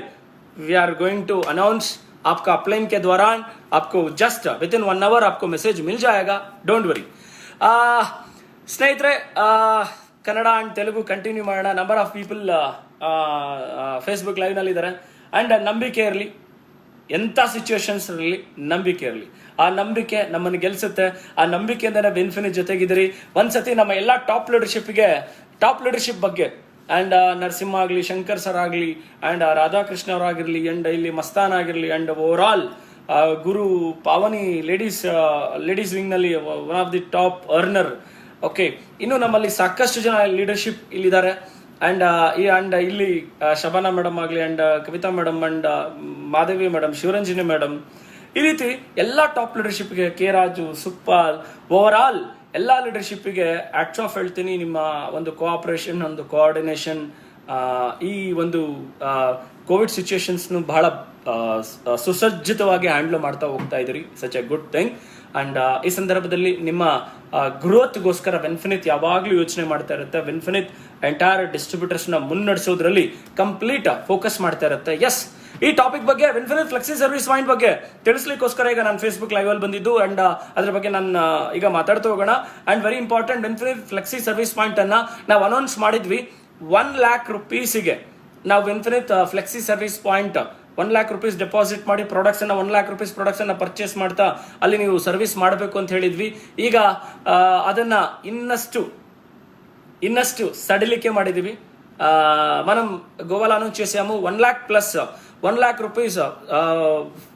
we are going to announce. आपका अपलाइन के दौरान आपको जस्ट विद इन 1 hour आपको मैसेज मिल जाएगा. Don't worry. स्नेहितरे, कन्नಡ एंड तेलुगु कंटिन्यू ಮಾಡೋಣ. Number of people Facebook live ನಲ್ಲಿ ಇದ್ದಾರೆ. ಅಂಡ್ ನಂಬಿಕೆ ಇರಲಿ, ಎಂಥ ಸಿಚುವೇಶನ್ಸ್ ಇರಲಿ ನಂಬಿಕೆ ಇರಲಿ. ಆ ನಂಬಿಕೆ ನಮ್ಮನ್ನು ಗೆಲ್ಲಿಸುತ್ತೆ. ಆ ನಂಬಿಕೆಯಿಂದನೇ ವಿನ್ಫಿನಿಟ್ ಜೊತೆಗಿದ್ದೀರಿ. ಒಂದ್ಸತಿ ನಮ್ಮ ಎಲ್ಲ ಟಾಪ್ ಲೀಡರ್ಶಿಪ್ ಬಗ್ಗೆ ಅಂಡ್ ನರಸಿಂಹ ಆಗಲಿ, ಶಂಕರ್ ಸರ್ ಆಗಲಿ, ಅಂಡ್ ರಾಧಾಕೃಷ್ಣ ಅವರಾಗಿರಲಿ, ಅಂಡ್ ಇಲ್ಲಿ ಮಸ್ತಾನ್ ಆಗಿರಲಿ, and overall Guru Pavani ladies wing ನಲ್ಲಿ one of the top earner. Okay, ಇನ್ನು ನಮ್ಮಲ್ಲಿ ಸಾಕಷ್ಟು ಜನ ಲೀಡರ್ಶಿಪ್ ಇಲ್ಲಿದ್ದಾರೆ. ಅಂಡ್ ಇಲ್ಲಿ ಶಬಾನಾ ಮೇಡಮ್ ಆಗಲಿ, and Kavita madam, and Madhavi madam, Shivaranjani madam, ಈ ರೀತಿ ಎಲ್ಲ ಟಾಪ್ ಲೀಡರ್ಶಿಪ್ಗೆ K Raju, Sukhpal, overall ಎಲ್ಲ ಲೀಡರ್ಶಿಪ್ಗೆ ಹ್ಯಾಟ್ಸ್ ಆಫ್ ಹೇಳ್ತೀನಿ. ನಿಮ್ಮ ಒಂದು ಕೋಆಪರೇಷನ್, ಒಂದು ಕೋಆರ್ಡಿನೇಷನ್, ಈ ಒಂದು ಕೋವಿಡ್ ಸಿಚುವೇಶನ್ಸ್ನು ಬಹಳ ಸುಸಜ್ಜಿತವಾಗಿ ಹ್ಯಾಂಡಲ್ ಮಾಡ್ತಾ ಹೋಗ್ತಾ ಇದ್ದೀರಿ. Such A good thing. And ಈ ಸಂದರ್ಭದಲ್ಲಿ ನಿಮ್ಮ ಗ್ರೋತ್ಗೋಸ್ಕರ ವಿನ್ಫಿನಿಟ್ ಯಾವಾಗಲೂ ಯೋಚನೆ ಮಾಡ್ತಾ ಇರುತ್ತೆ. ವಿನ್ಫಿನಿಟ್ ಎಂಟೈರ್ ಡಿಸ್ಟ್ರಿಬ್ಯೂಟರ್ಸ್ನ ಮುನ್ನಡೆಸೋದ್ರಲ್ಲಿ ಕಂಪ್ಲೀಟ್ ಫೋಕಸ್ ಮಾಡ್ತಾ ಇರುತ್ತೆ. ಎಸ್, ಈ ಟಾಪಿಕ್ ಬಗ್ಗೆ ವಿನ್ಫಿನಿಟ್ ಫ್ಲೆಕ್ಸಿ ಸರ್ವಿಸ್ ಪಾಯಿಂಟ್ ಬಗ್ಗೆ ತಿಳಿಸ್ಲಿಕ್ಕೋಸ್ಕರ ಈಗ ನಾನು ಫೇಸ್ಬುಕ್ ಲೈವ್ ಅಲ್ಲಿ ಬಂದಿದ್ದು. ಅಂಡ್ ಅದ್ರ ಬಗ್ಗೆ ನಾನು ಈಗ ಮಾತಾಡ್ತಾ ಹೋಗೋಣ. And very important, Winfinite Flexi service point ಅನ್ನ ನಾವು ಅನೌನ್ಸ್ ಮಾಡಿದ್ವಿ. 1 lakh rupeesಗೆ ನಾವು Winfinite Flexi service point 1 lakh rupees deposit ಮಾಡಿ ಪ್ರಾಡಕ್ಟ್ಸ್ ಅನ್ನ 1 lakh rupees ಪ್ರಾಡಕ್ಟ್ಸ್ ಅನ್ನ ಪರ್ಚೇಸ್ ಮಾಡ್ತಾ ಅಲ್ಲಿ ನೀವು ಸರ್ವಿಸ್ ಮಾಡಬೇಕು ಅಂತ ಹೇಳಿದ್ವಿ. ಈಗ ಅದನ್ನ ಇನ್ನಷ್ಟು ಸಡಿಲಿಕೆ ಮಾಡಿದೀವಿ. మనం గోవాలో అనౌన్స్ చేసాము 1 lakh plus 1 lakh rupees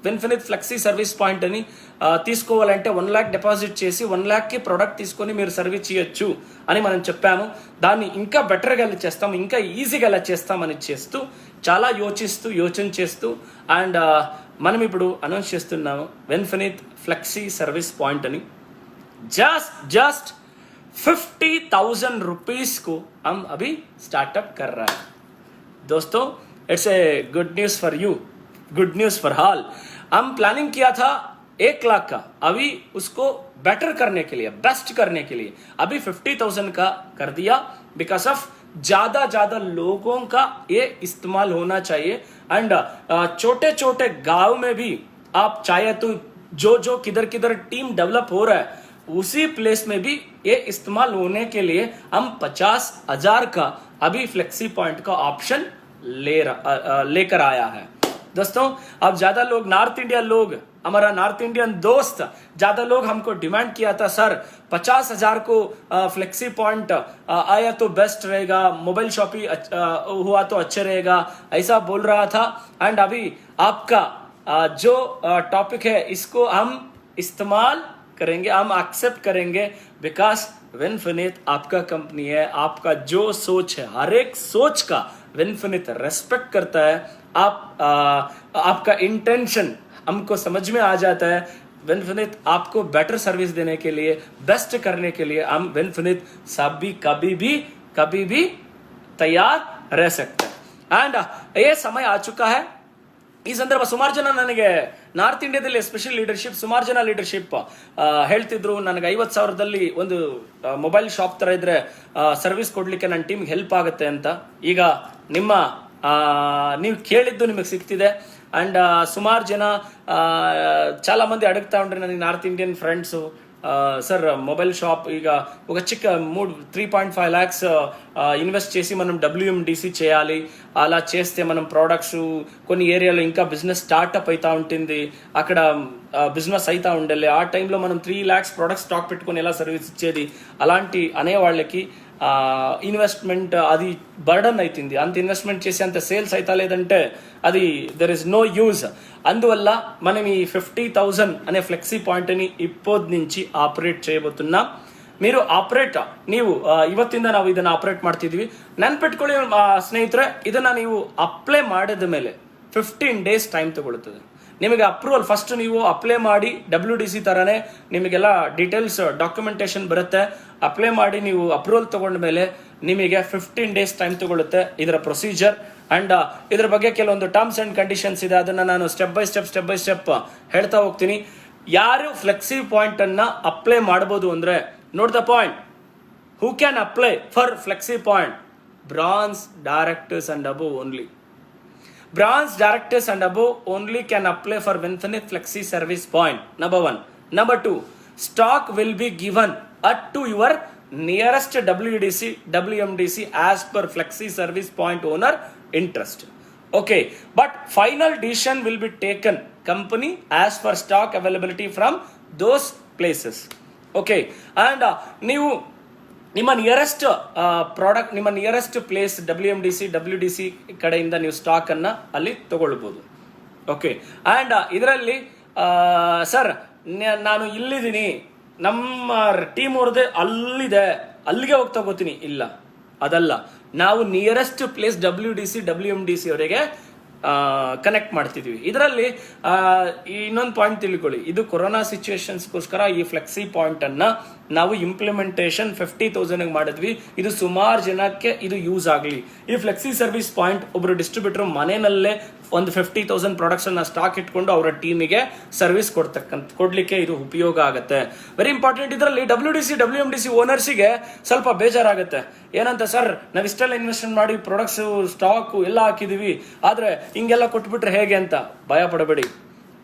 Winfinite Flexi service point అని తీసుకోవాలంటే 1 lakh డిపాజిట్ చేసి 1 lakh ప్రోడక్ట్ తీసుకొని మీరు సర్వీస్ చేయొచ్చు అని మనం చెప్పాము. దాన్ని ఇంకా బెటర్గా ఎలా చేస్తాం, ఇంకా ఈజీగా ఎలా చేస్తామని చేస్తూ చాలా యోచన చేస్తూ అండ్ మనం ఇప్పుడు అనౌన్స్ చేస్తున్నాము విన్ఫినిట్ ఫ్లెక్సీ సర్వీస్ పాయింట్ అని. जस्ट 50,000 रुपीस को हम अभी स्टार्टअप कर रहा है. दोस्तों, it's a good news for you, good news for all. हम प्लानिंग किया था 1 लाख का, अभी उसको बेटर करने के लिए, बेस्ट करने के लिए अभी 50,000 का कर दिया. बिकॉज ऑफ ज्यादा लोगों का ये इस्तेमाल होना चाहिए. एंड छोटे छोटे गांव में भी आप चाहे तो जो किधर टीम डेवलप हो रहा है उसी प्लेस में भी ये इस्तेमाल होने के लिए हम 50,000 का अभी फ्लेक्सी पॉइंट का ऑप्शन लेकर आया है. दोस्तों, अब ज्यादा लोग नॉर्थ इंडिया लोग हमारा नॉर्थ इंडियन दोस्त ज्यादा लोग हमको डिमांड किया था, सर 50,000 को फ्लेक्सी पॉइंट आया तो बेस्ट रहेगा, मोबाइल शॉपिंग हुआ तो अच्छा रहेगा, ऐसा बोल रहा था। एंड अभी आपका जो टॉपिक है इसको हम इस्तेमाल करेंगे, हम एक्सेप्ट करेंगे, बिकॉज विनफिनिट आपका कंपनी है। आपका जो सोच है, हर एक सोच का विनफिनिट रेस्पेक्ट करता है। आपका इंटेंशन हमको समझ में आ जाता है। विनफिनिट आपको बेटर सर्विस देने के लिए, बेस्ट करने के लिए हम विनफिनिट कभी भी तैयार रह सकते हैं। एंड ये समय आ चुका है। ಈ ಸಂದರ್ಭ ಸುಮಾರು ಜನ ನನಗೆ ನಾರ್ತ್ ಇಂಡಿಯಾದಲ್ಲಿ ಎಸ್ಪೆಷಲ್ ಲೀಡರ್ಶಿಪ್, ಸುಮಾರು ಜನ ಲೀಡರ್ಶಿಪ್ ಹೇಳ್ತಿದ್ರು, ನನಗೆ 50,000ದಲ್ಲಿ ಒಂದು ಮೊಬೈಲ್ ಶಾಪ್ ತರ ಇದ್ರೆ ಸರ್ವಿಸ್ ಕೊಡ್ಲಿಕ್ಕೆ ನನ್ನ ಟೀಮ್ಗೆ ಹೆಲ್ಪ್ ಆಗುತ್ತೆ ಅಂತ. ಈಗ ನಿಮ್ಮ ನೀವು ಕೇಳಿದ್ದು ನಿಮಗೆ ಸಿಗ್ತಿದೆ. ಅಂಡ್ ಸುಮಾರು ಜನ చాలా మంది అడుగుతా ఉండ్రి ನನಗೆ north Indian friends, sir mobile shop ఇక ఒక చిక్క 3.5 lakhs ఇన్వెస్ట్ చేసి మనం WMDC చేయాలి. అలా చేస్తే మనం ప్రోడక్ట్స్ కొన్ని ఏరియాలో ఇంకా బిజినెస్ స్టార్ట్అప్ అవుతా ఉంటుంది, అక్కడ బిజినెస్ అవుతా ఉండాలి. ఆ టైంలో మనం 3 lakhs ప్రోడక్ట్ స్టాక్ పెట్టుకొని ఎలా సర్వీస్ ఇచ్చేది, అలాంటి అనే వాళ్ళకి ఇన్వెస్ట్మెంట్ అది బర్డన్ అవుతుంది. అంత ఇన్వెస్ట్మెంట్ చేసి అంత సేల్స్ అవుతా లేదంటే అది దెర్ ఇస్ నో యూజ్. అందువల్ల మనం ఈ 50,000 అనే ఫ్లెక్సీ పాయింట్ని ఇప్పటి నుంచి ఆపరేట్ చేయబోతున్నాం. మీరు ನೀವು ಇವತ್ತಿಂದ ನಾವು ಇದನ್ನ ಆಪರೇಟ್ ಮಾಡ್ತಿದ್ವಿ. ನೆನ್ಪಿಟ್ಕೊಳ್ಳಿ ಸ್ನೇಹಿತರೆ, ಇದನ್ನ ನೀವು ಅಪ್ಲೈ ಮಾಡಿದ ಮೇಲೆ 15 days ಟೈಮ್ ತಗೊಳ್ಳುತ್ತದೆ. ನಿಮಗೆ ಅಪ್ರೂವಲ್ ಫಸ್ಟ್ ನೀವು ಅಪ್ಲೈ ಮಾಡಿ WDC ತರನೇ ನಿಮಗೆಲ್ಲ ಡೀಟೇಲ್ಸ್ ಡಾಕ್ಯುಮೆಂಟೇಶನ್ ಬರುತ್ತೆ. ಅಪ್ಲೈ ಮಾಡಿ ನೀವು ಅಪ್ರೂವಲ್ ತಗೊಂಡ ಮೇಲೆ ನಿಮಗೆ 15 days ಟೈಮ್ ತಗೊಳ್ಳುತ್ತೆ ಇದರ ಪ್ರೊಸೀಜರ್. ಅಂಡ್ ಇದರ ಬಗ್ಗೆ ಕೆಲವೊಂದು ಟರ್ಮ್ಸ್ ಅಂಡ್ ಕಂಡೀಷನ್ಸ್ ಇದೆ, ಅದನ್ನ ನಾನು ಸ್ಟೆಪ್ ಬೈ ಸ್ಟೆಪ್ ಹೇಳ್ತಾ ಹೋಗ್ತೀನಿ. ಯಾರು ಫ್ಲೆಕ್ಸಿ ಪಾಯಿಂಟ್ ಅನ್ನ ಅಪ್ಲೈ ಮಾಡಬಹುದು ಅಂದ್ರೆ, note the point, who can apply for flexi point? Branch directors and above only. Branch directors and above only can apply for Vinfinite Flexi Service Point. Number 1. Number 2. Stock will be given to your nearest WMDC as per Flexi Service Point owner interest. Okay, but final decision will be taken company as per stock availability from those places. Okay, and ನೀವು ನಿಮ್ಮ nearest product, ನಿಮ್ಮ nearest place WDC ಕಡೆಯಿಂದ ನೀವು stock ಅನ್ನ ಅಲ್ಲಿ ತಗೊಳ್ಬಹುದು. Okay, and ಇದರಲ್ಲಿ sir ನಾನು ಇಲ್ಲಿದ್ದೀನಿ, ನಮ್ಮ ಟೀಮ್ ಅವ್ರದ್ದೇ ಅಲ್ಲಿದೆ, ಅಲ್ಲಿಗೆ ಹೋಗಿ ತಗೋತೀನಿ, ಇಲ್ಲ ಅದಲ್ಲ. ನಾವು ನಿಯರೆಸ್ಟ್ ಪ್ಲೇಸ್ WMDC ಅವರಿಗೆ ಕನೆಕ್ಟ್ ಮಾಡ್ತಿದ್ವಿ. ಇದರಲ್ಲಿ ಇನ್ನೊಂದು ಪಾಯಿಂಟ್ ತಿಳ್ಕೊಳ್ಳಿ, ಇದು ಕೊರೋನಾ ಸಿಚುವೇಶನ್ಸ್ಗೋಸ್ಕರ ಈ ಫ್ಲೆಕ್ಸಿ ಪಾಯಿಂಟ್ ಅನ್ನ ನಾವು ಇಂಪ್ಲಿಮೆಂಟೇಷನ್ 50,000 ಮಾಡಿದ್ವಿ. ಇದು ಸುಮಾರು ಜನಕ್ಕೆ ಇದು ಯೂಸ್ ಆಗಲಿ. ಈ ಫ್ಲೆಕ್ಸಿ ಸರ್ವಿಸ್ ಪಾಯಿಂಟ್ ಒಬ್ರು ಡಿಸ್ಟ್ರಿಬ್ಯೂಟರ್ ಮನೆಯಲ್ಲೇ ಒಂದು 50,000 ಪ್ರಾಡಕ್ಟ್ಸ್ ಅನ್ನ ಸ್ಟಾಕ್ ಇಟ್ಕೊಂಡು ಅವರ ಟೀಮಿಗೆ ಸರ್ವಿಸ್ ಕೊಡ್ಲಿಕ್ಕೆ ಇದು ಉಪಯೋಗ ಆಗುತ್ತೆ. Very important. ಇದರಲ್ಲಿ WMDC ಓನರ್ಸಿಗೆ ಸ್ವಲ್ಪ ಬೇಜಾರಾಗುತ್ತೆ. ಏನಂತ, ಸರ್ ನಾವ್ ಇಷ್ಟೆಲ್ಲ ಇನ್ವೆಸ್ಟ್ಮೆಂಟ್ ಮಾಡಿ ಪ್ರಾಡಕ್ಟ್ಸ್ ಸ್ಟಾಕ್ ಎಲ್ಲ ಹಾಕಿದೀವಿ, ಆದ್ರೆ ಹಿಂಗೆಲ್ಲ ಕೊಟ್ಬಿಟ್ರೆ ಹೇಗೆ ಅಂತ ಭಯ ಪಡಬೇಡಿ.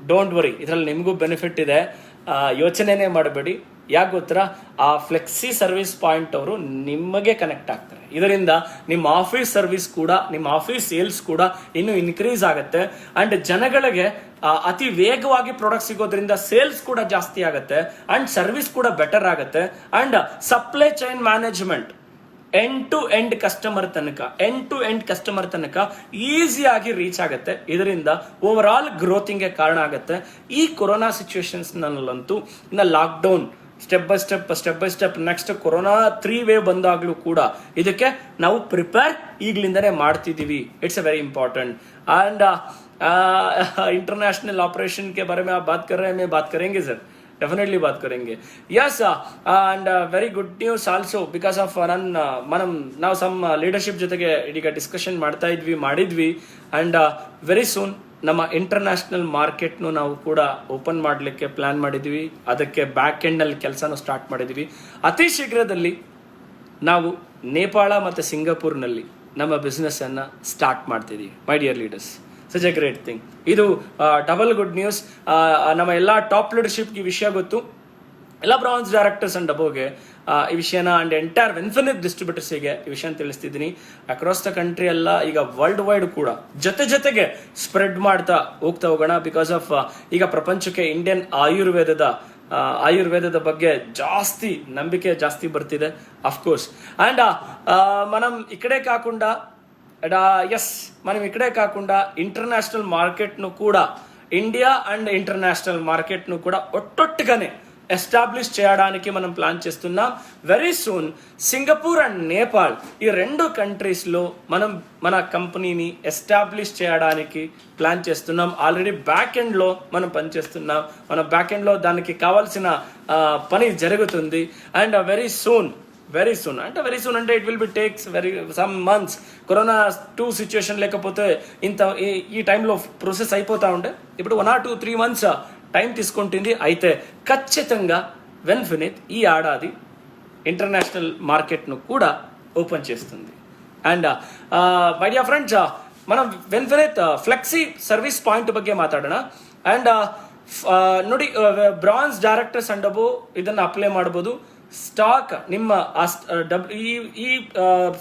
ಡೋಂಟ್ ವರಿ, ಇದರಲ್ಲಿ ನಿಮಗೂ ಬೆನಿಫಿಟ್ ಇದೆ, ಯೋಚನೆನೇ ಮಾಡಬೇಡಿ. ಯಾಕೆ ಗೊತ್ತಾ, ಆ ಫ್ಲೆಕ್ಸಿ ಸರ್ವಿಸ್ ಪಾಯಿಂಟ್ ಅವರು ನಿಮಗೆ ಕನೆಕ್ಟ್ ಆಗ್ತಾರೆ. ಇದರಿಂದ ನಿಮ್ಮ ಆಫೀಸ್ ಸರ್ವಿಸ್ ಕೂಡ, ನಿಮ್ಮ ಆಫೀಸ್ ಸೇಲ್ಸ್ ಕೂಡ ಇನ್ನು ಇನ್ಕ್ರೀಸ್ ಆಗುತ್ತೆ. ಅಂಡ್ ಜನಗಳಿಗೆ ಅತಿ ವೇಗವಾಗಿ ಪ್ರಾಡಕ್ಟ್ ಸಿಗೋದ್ರಿಂದ ಸೇಲ್ಸ್ ಕೂಡ ಜಾಸ್ತಿ ಆಗುತ್ತೆ, ಅಂಡ್ ಸರ್ವಿಸ್ ಕೂಡ ಬೆಟರ್ ಆಗುತ್ತೆ. And supply chain management end to end customer ತನಕ ಈಸಿಯಾಗಿ ರೀಚ್ ಆಗುತ್ತೆ. ಇದರಿಂದ ಓವರ್ ಆಲ್ ಗ್ರೋತಿಂಗ್ಗೆ ಕಾರಣ ಆಗುತ್ತೆ. ಈ ಕೊರೋನಾ ಸಿಚುವೇಶನ್ಸ್ ನಲ್ಲಂತೂ ಇನ್ನು lockdown step by step next corona 3 wave ಬಂದಾಗ್ಲೂ ಕೂಡ ಇದಕ್ಕೆ ನಾವು ಪ್ರಿಪೇರ್ ಈಗಲಿಂದನೇ ಮಾಡ್ತಿದ್ದೀವಿ. It's a very important. And international operation के बारे में आप बात कर रहे हैं, मैं बात करेंगे सर, डेफिनेटली बात करेंगे. Yes, and very good news also because of మనం ನಾವು ಸಮ್ ಲೀಡರ್ಶಿಪ್ ಜೊತೆಗೆ ಇದೀಗ ಡಿಸ್ಕಷನ್ ಮಾಡಿದ್ವಿ. ಅಂಡ್ ವೆರಿ ಸೂನ್ ನಮ್ಮ ಇಂಟರ್ನ್ಯಾಷನಲ್ ಮಾರ್ಕೆಟ್ನು ನಾವು ಕೂಡ ಓಪನ್ ಮಾಡಲಿಕ್ಕೆ ಪ್ಲಾನ್ ಮಾಡಿದ್ವಿ. ಅದಕ್ಕೆ ಬ್ಯಾಕ್ ಎಂಡ್ ಅಲ್ಲಿ ಕೆಲಸನೂ ಸ್ಟಾರ್ಟ್ ಮಾಡಿದ್ವಿ. ಅತಿ ಶೀಘ್ರದಲ್ಲಿ ನಾವು ನೇಪಾಳ ಮತ್ತು ಸಿಂಗಾಪುರ್ನಲ್ಲಿ ನಮ್ಮ ಬಿಸ್ನೆಸ್ ಅನ್ನ ಸ್ಟಾರ್ಟ್ ಮಾಡ್ತಿದ್ದೀವಿ. ಮೈ dear leaders, such A great thing. ಇದು ಡಬಲ್ ಗುಡ್ ನ್ಯೂಸ್. ನಮ್ಮ ಎಲ್ಲ ಟಾಪ್ ಲೀಡರ್ಶಿಪ್ಗೆ ವಿಷಯ ಗೊತ್ತು. ಎಲ್ಲ ಬ್ರಾಂಚ್ ಡೈರೆಕ್ಟರ್ಸ್ ಅಂಡ್ ಅಬೋಗೆ ಈ ವಿಷಯನ ಅಂಡ್ ಎಂಟೈರ್ ವೆನ್ಫಿನಿತ್ ಡಿಸ್ಟ್ರಿಬ್ಯೂಟರ್ಸಿಗೆ ಈ ವಿಷಯ ತಿಳಿಸ್ತಿದ್ದೀನಿ. ಅಕ್ರಾಸ್ ದ ಕಂಟ್ರಿ ಎಲ್ಲ ಈಗ ವರ್ಲ್ಡ್ ವೈಡ್ ಕೂಡ ಜೊತೆಗೆ ಸ್ಪ್ರೆಡ್ ಮಾಡ್ತಾ ಹೋಗ್ತಾ ಹೋಗೋಣ. ಬಿಕಾಸ್ ಆಫ್ ಈಗ ಪ್ರಪಂಚಕ್ಕೆ ಇಂಡಿಯನ್ ಆಯುರ್ವೇದದ ಬಗ್ಗೆ ಜಾಸ್ತಿ ನಂಬಿಕೆ ಜಾಸ್ತಿ ಬರ್ತಿದೆ ಅಫ್ಕೋರ್ಸ್. అండ్ మనం ఇక్కడే కాకుండా ఇంటర్నేషనల్ మార్కెట్ను కూడా ఇండియా అండ్ ఇంటర్నేషనల్ మార్కెట్ను కూడా ఒట్టొట్టుగానే ఎస్టాబ్లిష్ చేయడానికి మనం ప్లాన్ చేస్తున్నాం. Very soon Singapore and Nepal ఈ 2 కంట్రీస్లో మనం మన కంపెనీని ఎస్టాబ్లిష్ చేయడానికి ప్లాన్ చేస్తున్నాం. ఆల్రెడీ బ్యాక్ ఎండ్లో మనం పనిచేస్తున్నాం. మన బ్యాక్ ఎండ్లో దానికి కావాల్సిన పని జరుగుతుంది. అండ్ వెరీ సూన్ అంటే it will be takes some months. Corona 2 situation లేకపోతే ఈ టైంలో ప్రొసెస్ అయిపోతా ఉండే. ఇప్పుడు 1 or 2-3 months టైం తీసుకుంటుంది. అయితే ఖచ్చితంగా వెన్ఫినిత్ ఈ ఏడాది ఇంటర్నేషనల్ మార్కెట్ను కూడా ఓపెన్ చేస్తుంది. అండ్ మై డియర్ ఫ్రెండ్స్, మనం వెన్ఫిನಿತ್ ಫ್ಲೆಕ್ಸಿ ಸರ್ವಿಸ್ ಪಾಯಿಂಟ್ ಬಗ್ಗೆ ಮಾತಾಡೋಣ. ಅಂಡ್ ನೋಡಿ, ಬ್ರಾಂಚ್ ಡೈರೆಕ್ಟರ್ಸ್ ಅಂಡಬು ಇದನ್ನು ಅಪ್ಲೈ ಮಾಡ್ಬೋದು. ಸ್ಟಾಕ್ ನಿಮ್ಮ ಈ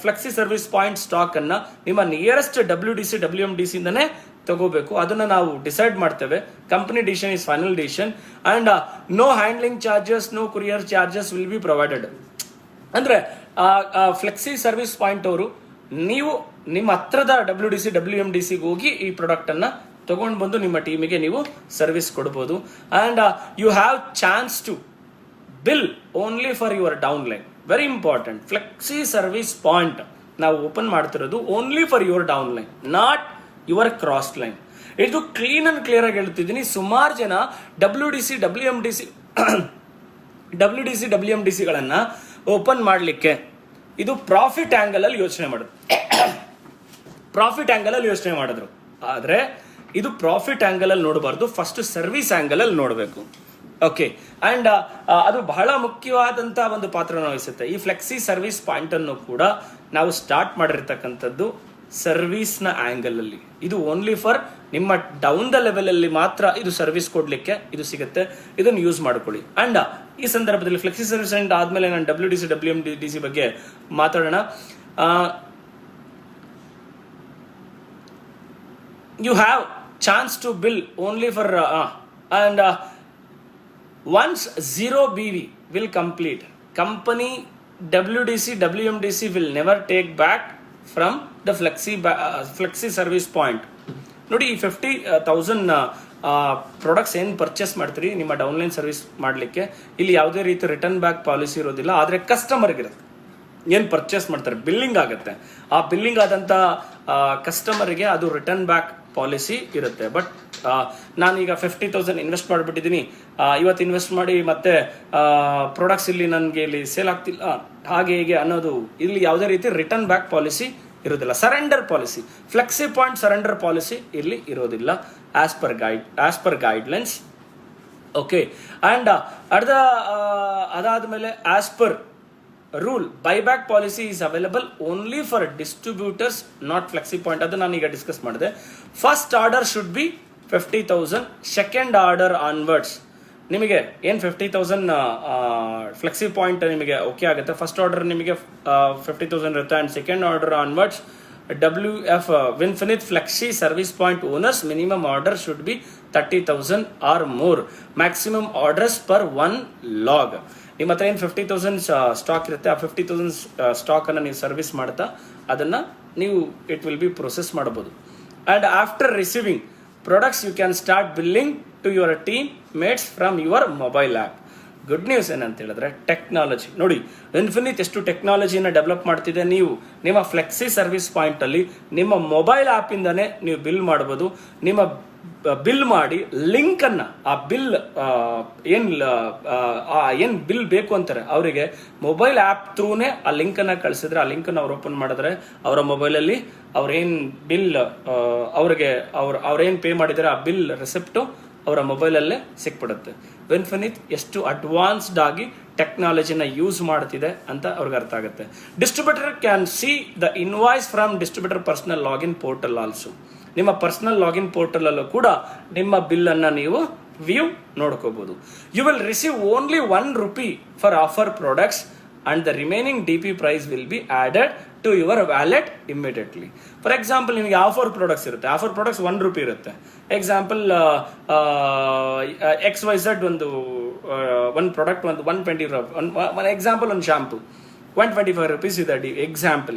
ಫ್ಲೆಕ್ಸಿ ಸರ್ವಿಸ್ ಪಾಯಿಂಟ್ ಸ್ಟಾಕ್ ಅನ್ನ ನಿಮ್ಮ ನಿಯರೆಸ್ಟ್ WDC WMDC ಇಂದನೇ ತಗೋಬೇಕು. ಅದನ್ನ ನಾವು ಡಿಸೈಡ್ ಮಾಡ್ತೇವೆ. Company decision is final decision. And no handling charges, no courier charges will be provided. ಅಂದ್ರೆ ಫ್ಲೆಕ್ಸಿ ಸರ್ವಿಸ್ ಪಾಯಿಂಟ್ ಅವರು ನೀವು ನಿಮ್ಮ ಹತ್ರದ WDC WMDCಗೆ ಹೋಗಿ ಈ ಪ್ರಾಡಕ್ಟ್ ಅನ್ನ ತಗೊಂಡು ಬಂದು ನಿಮ್ಮ ಟೀಮಿಗೆ ನೀವು ಸರ್ವಿಸ್ ಕೊಡ್ಬೋದು. And you have chance to bill only for your down line. Very important. Flexi service point ನಾವು ಓಪನ್ ಮಾಡ್ತಿರೋದು only for your down line, not your cross line. ಇದು ಕ್ಲೀನ್ ಅಂಡ್ ಕ್ಲಿಯರ್ ಆಗಿ ಹೇಳ್ತಿದ್ದೀನಿ. ಸುಮಾರು ಜನ WDC WMDCಗಳನ್ನ ಓಪನ್ ಮಾಡಲಿಕ್ಕೆ ಇದು profit angle ಅಲ್ಲಿ ಯೋಚನೆ ಮಾಡಿದ್ರು. ಆದ್ರೆ ಇದು ಪ್ರಾಫಿಟ್ ಆಂಗಲ್ ಅಲ್ಲಿ ನೋಡಬಾರ್ದು, ಫಸ್ಟ್ ಸರ್ವಿಸ್ ಆಂಗಲ್ ಅಲ್ಲಿ ನೋಡಬೇಕು. ಓಕೆ. ಅಂಡ್ ಅದು ಬಹಳ ಮುಖ್ಯವಾದಂತ ಒಂದು ಪಾತ್ರವನ್ನು ವಹಿಸುತ್ತೆ. ಈ ಫ್ಲೆಕ್ಸಿ ಸರ್ವಿಸ್ ಪಾಯಿಂಟ್ ಅನ್ನು ಕೂಡ ನಾವು ಸ್ಟಾರ್ಟ್ ಮಾಡಿರ್ತಕ್ಕಂಥದ್ದು ಸರ್ವಿಸ್ ನ ಆಂಗಲ್ ಅಲ್ಲಿ. ಇದು ಓನ್ಲಿ ಫಾರ್ ನಿಮ್ಮ ಡೌನ್ ದ ಲೆವೆಲ್ ಅಲ್ಲಿ ಮಾತ್ರ ಇದು ಸರ್ವಿಸ್ ಕೊಡ್ಲಿಕ್ಕೆ ಇದು ಸಿಗುತ್ತೆ. ಇದನ್ನು ಯೂಸ್ ಮಾಡ್ಕೊಳ್ಳಿ. ಅಂಡ್ ಈ ಸಂದರ್ಭದಲ್ಲಿ ಫ್ಲೆಕ್ಸಿ ಸರ್ವಿಸ್ ಅಂಡ್ ಆದ್ಮೇಲೆ ನಾನು WDC WMDC ಬಗ್ಗೆ ಮಾತಾಡೋಣ. You have chance to bill only for and once 0 BV will complete, company WDC WMDC will never take back from the flexi service point. ನೋಡಿ, ಈ 50,000 products ಏನು purchase ಮಾಡ್ತೀರಿ ನಿಮ್ಮ downline service ಮಾಡಲಿಕ್ಕೆ, ಇಲ್ಲಿ ಯಾವುದೇ ರೀತಿ ರಿಟರ್ನ್ ಬ್ಯಾಕ್ ಪಾಲಿಸಿ ಇರೋದಿಲ್ಲ. ಆದರೆ ಕಸ್ಟಮರ್ಗಿರುತ್ತೆ, ಏನು ಪರ್ಚೇಸ್ ಮಾಡ್ತಾರೆ ಬಿಲ್ಲಿಂಗ್ ಆಗುತ್ತೆ, ಆ ಬಿಲ್ಲಿಂಗ್ ಆದಂಥ ಕಸ್ಟಮರ್ಗೆ ಅದು ರಿಟರ್ನ್ ಬ್ಯಾಕ್ ಪಾಲಿಸಿ ಇರುತ್ತೆ. ಬಟ್ ನಾನೀಗ 50,000 ಇನ್ವೆಸ್ಟ್ ಮಾಡಿಬಿಟ್ಟಿದ್ದೀನಿ, ಇವತ್ತು ಇನ್ವೆಸ್ಟ್ ಮಾಡಿ ಮತ್ತೆ ಪ್ರಾಡಕ್ಟ್ಸ್ ಇಲ್ಲಿ ನನಗೆ ಇಲ್ಲಿ ಸೇಲ್ ಆಗ್ತಿಲ್ಲ ಹಾಗೆ ಹೀಗೆ ಅನ್ನೋದು ಇಲ್ಲಿ ಯಾವುದೇ ರೀತಿ ರಿಟರ್ನ್ ಬ್ಯಾಕ್ ಪಾಲಿಸಿ ಇರೋದಿಲ್ಲ. Surrender policy, Flexi point surrender policy ಇಲ್ಲಿ ಇರೋದಿಲ್ಲ as per guidelines. Okay. And ಅದಾದ್ಮೇಲೆ as per rule buyback policy is available only for distributors, not Flexi point. ಅದು ನಾನು ಈಗ ಡಿಸ್ಕಸ್ ಮಾಡಿದೆ. First order should be 50,000. Second order onwards ನಿಮಗೆ ಏನು 50,000 Flexi point ನಿಮಗೆ ಓಕೆ ಆಗುತ್ತೆ. ಫಸ್ಟ್ ಆರ್ಡರ್ ನಿಮಗೆ 50,000 ಇರುತ್ತೆ. And second order onwards WF Winfinite Flexi Service Point owners minimum order should be 30,000 or more. Maximum orders per 1 log. ನಿಮ್ಮ ಹತ್ರ ಏನು 50,000 stock ಇರುತ್ತೆ, ಆ 50,000 ಸ್ಟಾಕನ್ನು ನೀವು ಸರ್ವಿಸ್ ಮಾಡ್ತಾ ಅದನ್ನು ನೀವು ಇಟ್ ವಿಲ್ ಬಿ ಪ್ರೊಸೆಸ್ ಮಾಡ್ಬೋದು. And after receiving products you can start billing to your team mates from your mobile app. Good news ಏನಂತ ಹೇಳಿದ್ರೆ ಟೆಕ್ನಾಲಜಿ ನೋಡಿ, ಇನ್ಫಿನಿಟ್ ಎಷ್ಟು ಟೆಕ್ನಾಲಜಿನ ಡೆವಲಪ್ ಮಾಡ್ತಿದೆ. ನೀವು ನಿಮ್ಮ ಫ್ಲೆಕ್ಸಿ ಸರ್ವಿಸ್ ಪಾಯಿಂಟಲ್ಲಿ ನಿಮ್ಮ ಮೊಬೈಲ್ ಆ್ಯಪಿಂದನೇ ನೀವು ಬಿಲ್ ಮಾಡ್ಬೋದು. ನಿಮ್ಮ ಬಿಲ್ ಮಾಡಿ ಲಿಂಕನ್ನು, ಆ ಬಿಲ್ ಏನು ಬಿಲ್ ಬೇಕು ಅಂತಾರೆ ಅವರಿಗೆ ಮೊಬೈಲ್ ಆ್ಯಪ್ ಥ್ರೂನೇ ಆ ಲಿಂಕನ್ನು ಕಳಿಸಿದ್ರೆ, ಆ ಲಿಂಕನ್ನು ಅವ್ರು ಓಪನ್ ಮಾಡಿದ್ರೆ ಅವರ ಮೊಬೈಲಲ್ಲಿ ಅವ್ರೇನು ಬಿಲ್ ಅವ್ರೇನು ಪೇ ಮಾಡಿದರೆ ಆ ಬಿಲ್ ರೆಸಿಪ್ಟು ಅವರ ಮೊಬೈಲಲ್ಲೇ ಸಿಕ್ಬಿಡುತ್ತೆ. ಇನ್ಫಿನಿಟ್ ಎಷ್ಟು ಅಡ್ವಾನ್ಸ್ಡ್ ಆಗಿ ಟೆಕ್ನಾಲಜಿನ ಯೂಸ್ ಮಾಡ್ತಿದೆ ಅಂತ ಅವ್ರಿಗೆ ಅರ್ಥ ಆಗುತ್ತೆ. Distributor can see the invoice from distributor personal login portal also. ನಿಮ್ಮ ಪರ್ಸನಲ್ ಲಾಗಿನ್ ಪೋರ್ಟಲ್ ಅಲ್ಲೂ ಕೂಡ ನಿಮ್ಮ ಬಿಲ್ ಅನ್ನ ನೀವು ವ್ಯೂ ನೋಡ್ಕೋಬಹುದು. You will receive only ₹1 for offer products and the remaining DP price will be added to your wallet immediately. For example, ನಿಮಗೆ offer products ಇರುತ್ತೆ, offer products ₹1 ಇರುತ್ತೆ. ಎಕ್ಸಾಂಪಲ್ XYZ ಒಂದು ಪ್ರಾಡಕ್ಟ್ ಒಂದು 120 ಎಕ್ಸಾಂಪಲ್ ಒಂದು shampoo ₹125 ಇದೆ.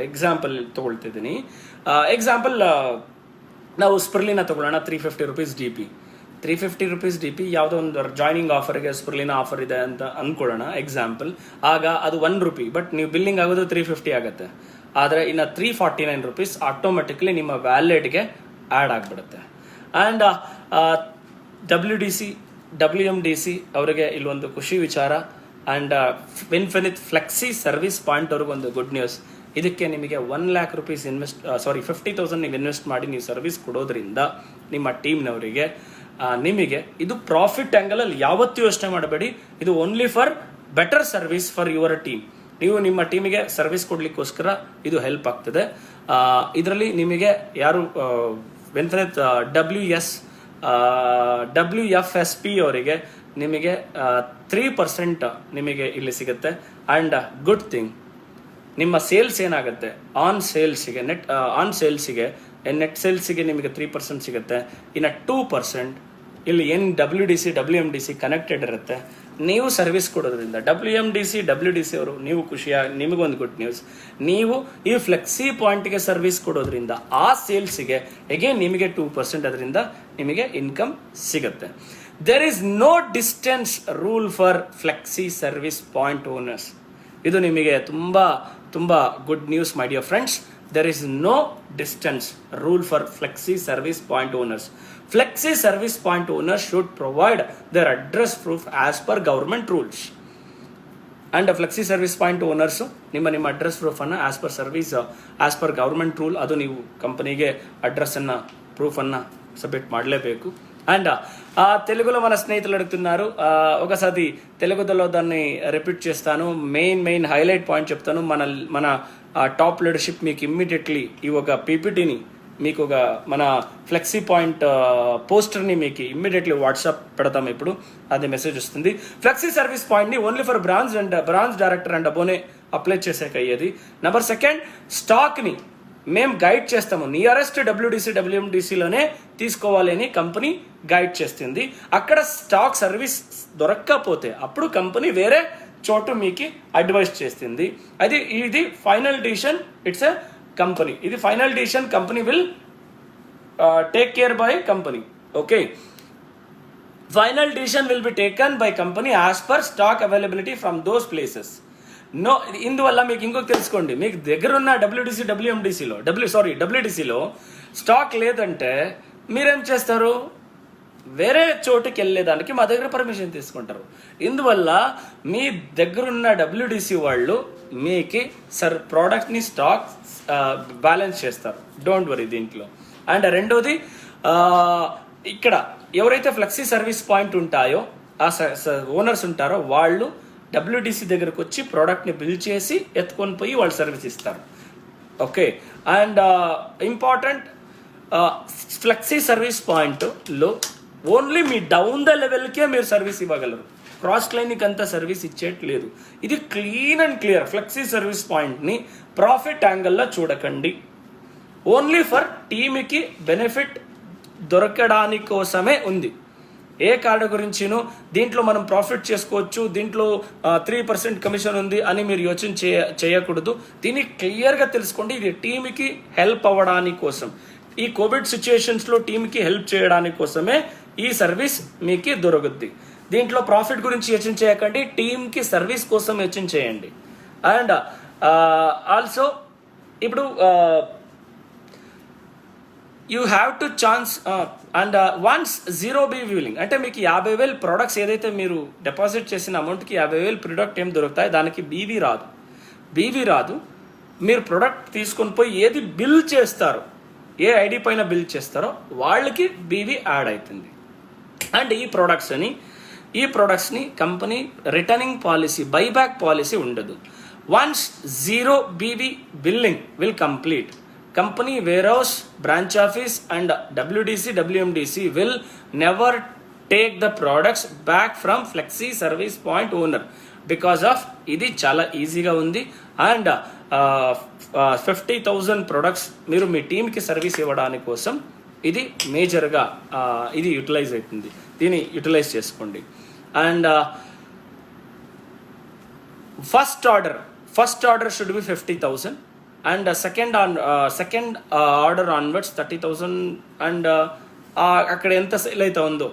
Example ತೊಗೊಳ್ತಿದ್ದೀನಿ. Example ನಾವು ಸ್ಪಿರ್ಲಿನ ತೊಗೊಳ್ಳೋಣ, ₹350 DP. ₹350 DP ಯಾವುದೋ ಒಂದು ಜಾಯ್ನಿಂಗ್ ಆಫರ್ಗೆ ಸ್ಪಿರ್ಲಿನ ಆಫರ್ ಇದೆ ಅಂತ ಅಂದ್ಕೊಳ್ಳೋಣ ಎಕ್ಸಾಂಪಲ್. ಆಗ ಅದು ₹1, ಬಟ್ ನೀವು ಬಿಲ್ಲಿಂಗ್ ಆಗೋದು $350 ಆಗುತ್ತೆ. ಆದರೆ ಇನ್ನು ₹349 ಆಟೋಮೆಟಿಕ್ಲಿ ನಿಮ್ಮ ವ್ಯಾಲೆಟ್ಗೆ ಆ್ಯಡ್ ಆಗಿಬಿಡುತ್ತೆ. ಆ್ಯಂಡ್ WMDC ಅವರಿಗೆ ಇಲ್ಲೊಂದು ಖುಷಿ ವಿಚಾರ. And infinite flexi service point ಅವ್ರಿಗೆ ಒಂದು ಗುಡ್ ನ್ಯೂಸ್. ಇದಕ್ಕೆ ನಿಮಗೆ ₹1,00,000 50,000 ನೀವು ಇನ್ವೆಸ್ಟ್ ಮಾಡಿ ನೀವು ಸರ್ವಿಸ್ ಕೊಡೋದ್ರಿಂದ ನಿಮ್ಮ ಟೀಮ್ನವರಿಗೆ ನಿಮಗೆ ಇದು ಪ್ರಾಫಿಟ್ ಆ್ಯಂಗಲಲ್ಲಿ ಯಾವತ್ತೂ ಯೋಚನೆ ಮಾಡಬೇಡಿ. ಇದು only for better service for your team. ನೀವು ನಿಮ್ಮ ಟೀಮಿಗೆ ಸರ್ವಿಸ್ ಕೊಡ್ಲಿಕ್ಕೋಸ್ಕರ ಇದು ಹೆಲ್ಪ್ ಆಗ್ತದೆ. ಇದರಲ್ಲಿ ನಿಮಗೆ ಯಾರು WFSP ಅವರಿಗೆ ನಿಮಗೆ 3% ನಿಮಗೆ ಇಲ್ಲಿ ಸಿಗುತ್ತೆ. ಆ್ಯಂಡ್ ಗುಡ್ ಥಿಂಗ್, ನಿಮ್ಮ ಸೇಲ್ಸ್ ಏನಾಗುತ್ತೆ ಆನ್ ಸೇಲ್ಸಿಗೆ ನೆಟ್ ಸೇಲ್ಸಿಗೆ ನಿಮಗೆ 3% ಸಿಗುತ್ತೆ. ಇನ್ನು 2% ಇಲ್ಲಿ ಏನು WMDC ಕನೆಕ್ಟೆಡ್ ಇರುತ್ತೆ. ನೀವು ಸರ್ವಿಸ್ ಕೊಡೋದ್ರಿಂದ WMDC ಅವರು ನೀವು ನಿಮಗೊಂದು ಗುಡ್ ನ್ಯೂಸ್, ನೀವು ಈ ಫ್ಲೆಕ್ಸಿ ಪಾಯಿಂಟ್ಗೆ ಸರ್ವಿಸ್ ಕೊಡೋದ್ರಿಂದ ಆ ಸೇಲ್ಸಿಗೆ ಎಗೇನ್ ನಿಮಗೆ 2% ಅದರಿಂದ ನಿಮಗೆ ಇನ್ಕಮ್ ಸಿಗುತ್ತೆ. There is no distance rule for flexi service point owners. ಇದು ನಿಮಗೆ ತುಂಬ good news my dear friends. There is no distance rule for flexi service point owners. Flexi service point owners should provide their address proof as per government rules. And flexi service point owners ನಿಮ್ಮ address proof ಅನ್ನ as per government rule ಅದು ನೀವು కంపెనీಗೆ address అన్న proof అన్న submit ಮಾಡಲೇಬೇಕು. And తెలుగులో మన స్నేహితులు అడుగుతున్నారు, ఒకసారి తెలుగులో దాన్ని రిపీట్ చేస్తాను. మెయిన్ హైలైట్ పాయింట్ చెప్తాను. మన టాప్ లీడర్షిప్ మీకు ఇమ్మీడియట్లీ ఈ ఒక పీపీటీని మీకు ఒక మన ఫ్లెక్సీ పాయింట్ పోస్టర్ని మీకు ఇమ్మీడియట్లీ వాట్సాప్ పెడతాం. ఇప్పుడు అది మెసేజ్ వస్తుంది. ఫ్లెక్సీ సర్వీస్ పాయింట్ని only for branch director and అబోనే అప్లై చేసాక అయ్యేది. నెంబర్ 2, స్టాక్ని మేము గైడ్ చేస్తాము. నియరెస్ట్ WMDCలోనే తీసుకోవాలి అని కంపెనీ గైడ్ చేస్తుంది. అక్కడ స్టాక్ సర్వీస్ దొరక్కపోతే అప్పుడు కంపెనీ వేరే చోటు మీకు అడ్వైస్ చేస్తుంది. ఇది final decision. It's a company. ఇది final decision. Company will take care by company. Okay, final decision will be taken by company as per stock availability from those places. ఇందువల్ల మీకు ఇంకొక తెలుసుకోండి, మీకు దగ్గర ఉన్న WMDCలో స్టాక్ లేదంటే మీరేం చేస్తారు, వేరే చోటుకి వెళ్ళేదానికి మా దగ్గర పర్మిషన్ తీసుకుంటారు. ఇందువల్ల మీ దగ్గరున్న WDC వాళ్ళు మీకు ప్రోడక్ట్ని స్టాక్ బ్యాలెన్స్ చేస్తారు. డోంట్ వరీ దీంట్లో. అండ్ రెండోది, ఇక్కడ ఎవరైతే ఫ్లెక్సీ సర్వీస్ పాయింట్ ఉంటాయో ఆ ఓనర్స్ ఉంటారో వాళ్ళు WDC దగ్గరకు వచ్చి ప్రోడక్ట్ని బిల్ చేసి ఎత్తుకొని పోయి వాళ్ళు సర్వీస్ ఇస్తారు. Okay, and important, flexi service పాయింట్లో ఓన్లీ మీ డౌన్ ద లెవెల్కే మీరు సర్వీస్ ఇవ్వగలరు. క్రాస్ క్లైన్కి అంతా సర్వీస్ ఇచ్చేయట్లేదు. ఇది clean and clear. Flexi service పాయింట్ని ప్రాఫిట్ యాంగిల్లో చూడకండి. ఓన్లీ ఫర్ టీమ్కి బెనిఫిట్ దొరకడాని కోసమే ఉంది. ఏ కార్డు గురించినో దీంట్లో మనం ప్రాఫిట్ చేసుకోవచ్చు, దీంట్లో 3% కమిషన్ ఉంది అని మీరు యోచన చేయకూడదు. దీన్ని క్లియర్గా తెలుసుకోండి. ఇది టీమ్కి హెల్ప్ అవ్వడానికి కోసం, ఈ కోవిడ్ సిచ్యుయేషన్స్లో టీమ్కి హెల్ప్ చేయడానికి కోసమే ఈ సర్వీస్ మీకు దొరుకుద్ది. దీంట్లో ప్రాఫిట్ గురించి యోచన చేయకండి, టీమ్కి సర్వీస్ కోసం యోచన చేయండి. అండ్ ఆల్సో ఇప్పుడు you have to chance and once 0B billing అంటే మీకు 50,000 ప్రోడక్ట్స్ ఏదైతే మీరు డిపాజిట్ చేసిన అమౌంట్కి 50,000 ప్రోడక్ట్ ఏం దొరుకుతాయి, దానికి బీవీ రాదు. మీరు ప్రోడక్ట్ తీసుకొని పోయి ఏది బిల్ చేస్తారో, ఏ ఐడి పైన బిల్ చేస్తారో వాళ్ళకి బీవీ యాడ్ అవుతుంది. అండ్ ఈ ప్రోడక్ట్స్ని company returning policy, buyback policy ఉండదు. Once 0BB billing will complete, company warehouse, branch office and WMDC will never take the products back from Flexi service point owner. Because of ఇది చాలా ఈజీగా ఉంది and 50,000 products మీరు మీ టీంకి service ఇవ్వడానికి కోసం ఇది మేజర్గా ఇది యూటిలైజ్ అవుతుంది. దీన్ని యూటిలైజ్ చేసుకోండి. And first order should be 50,000 and second order onwards 30,000 and అక్కడ ఎంత సేల్ అయితే ఉందో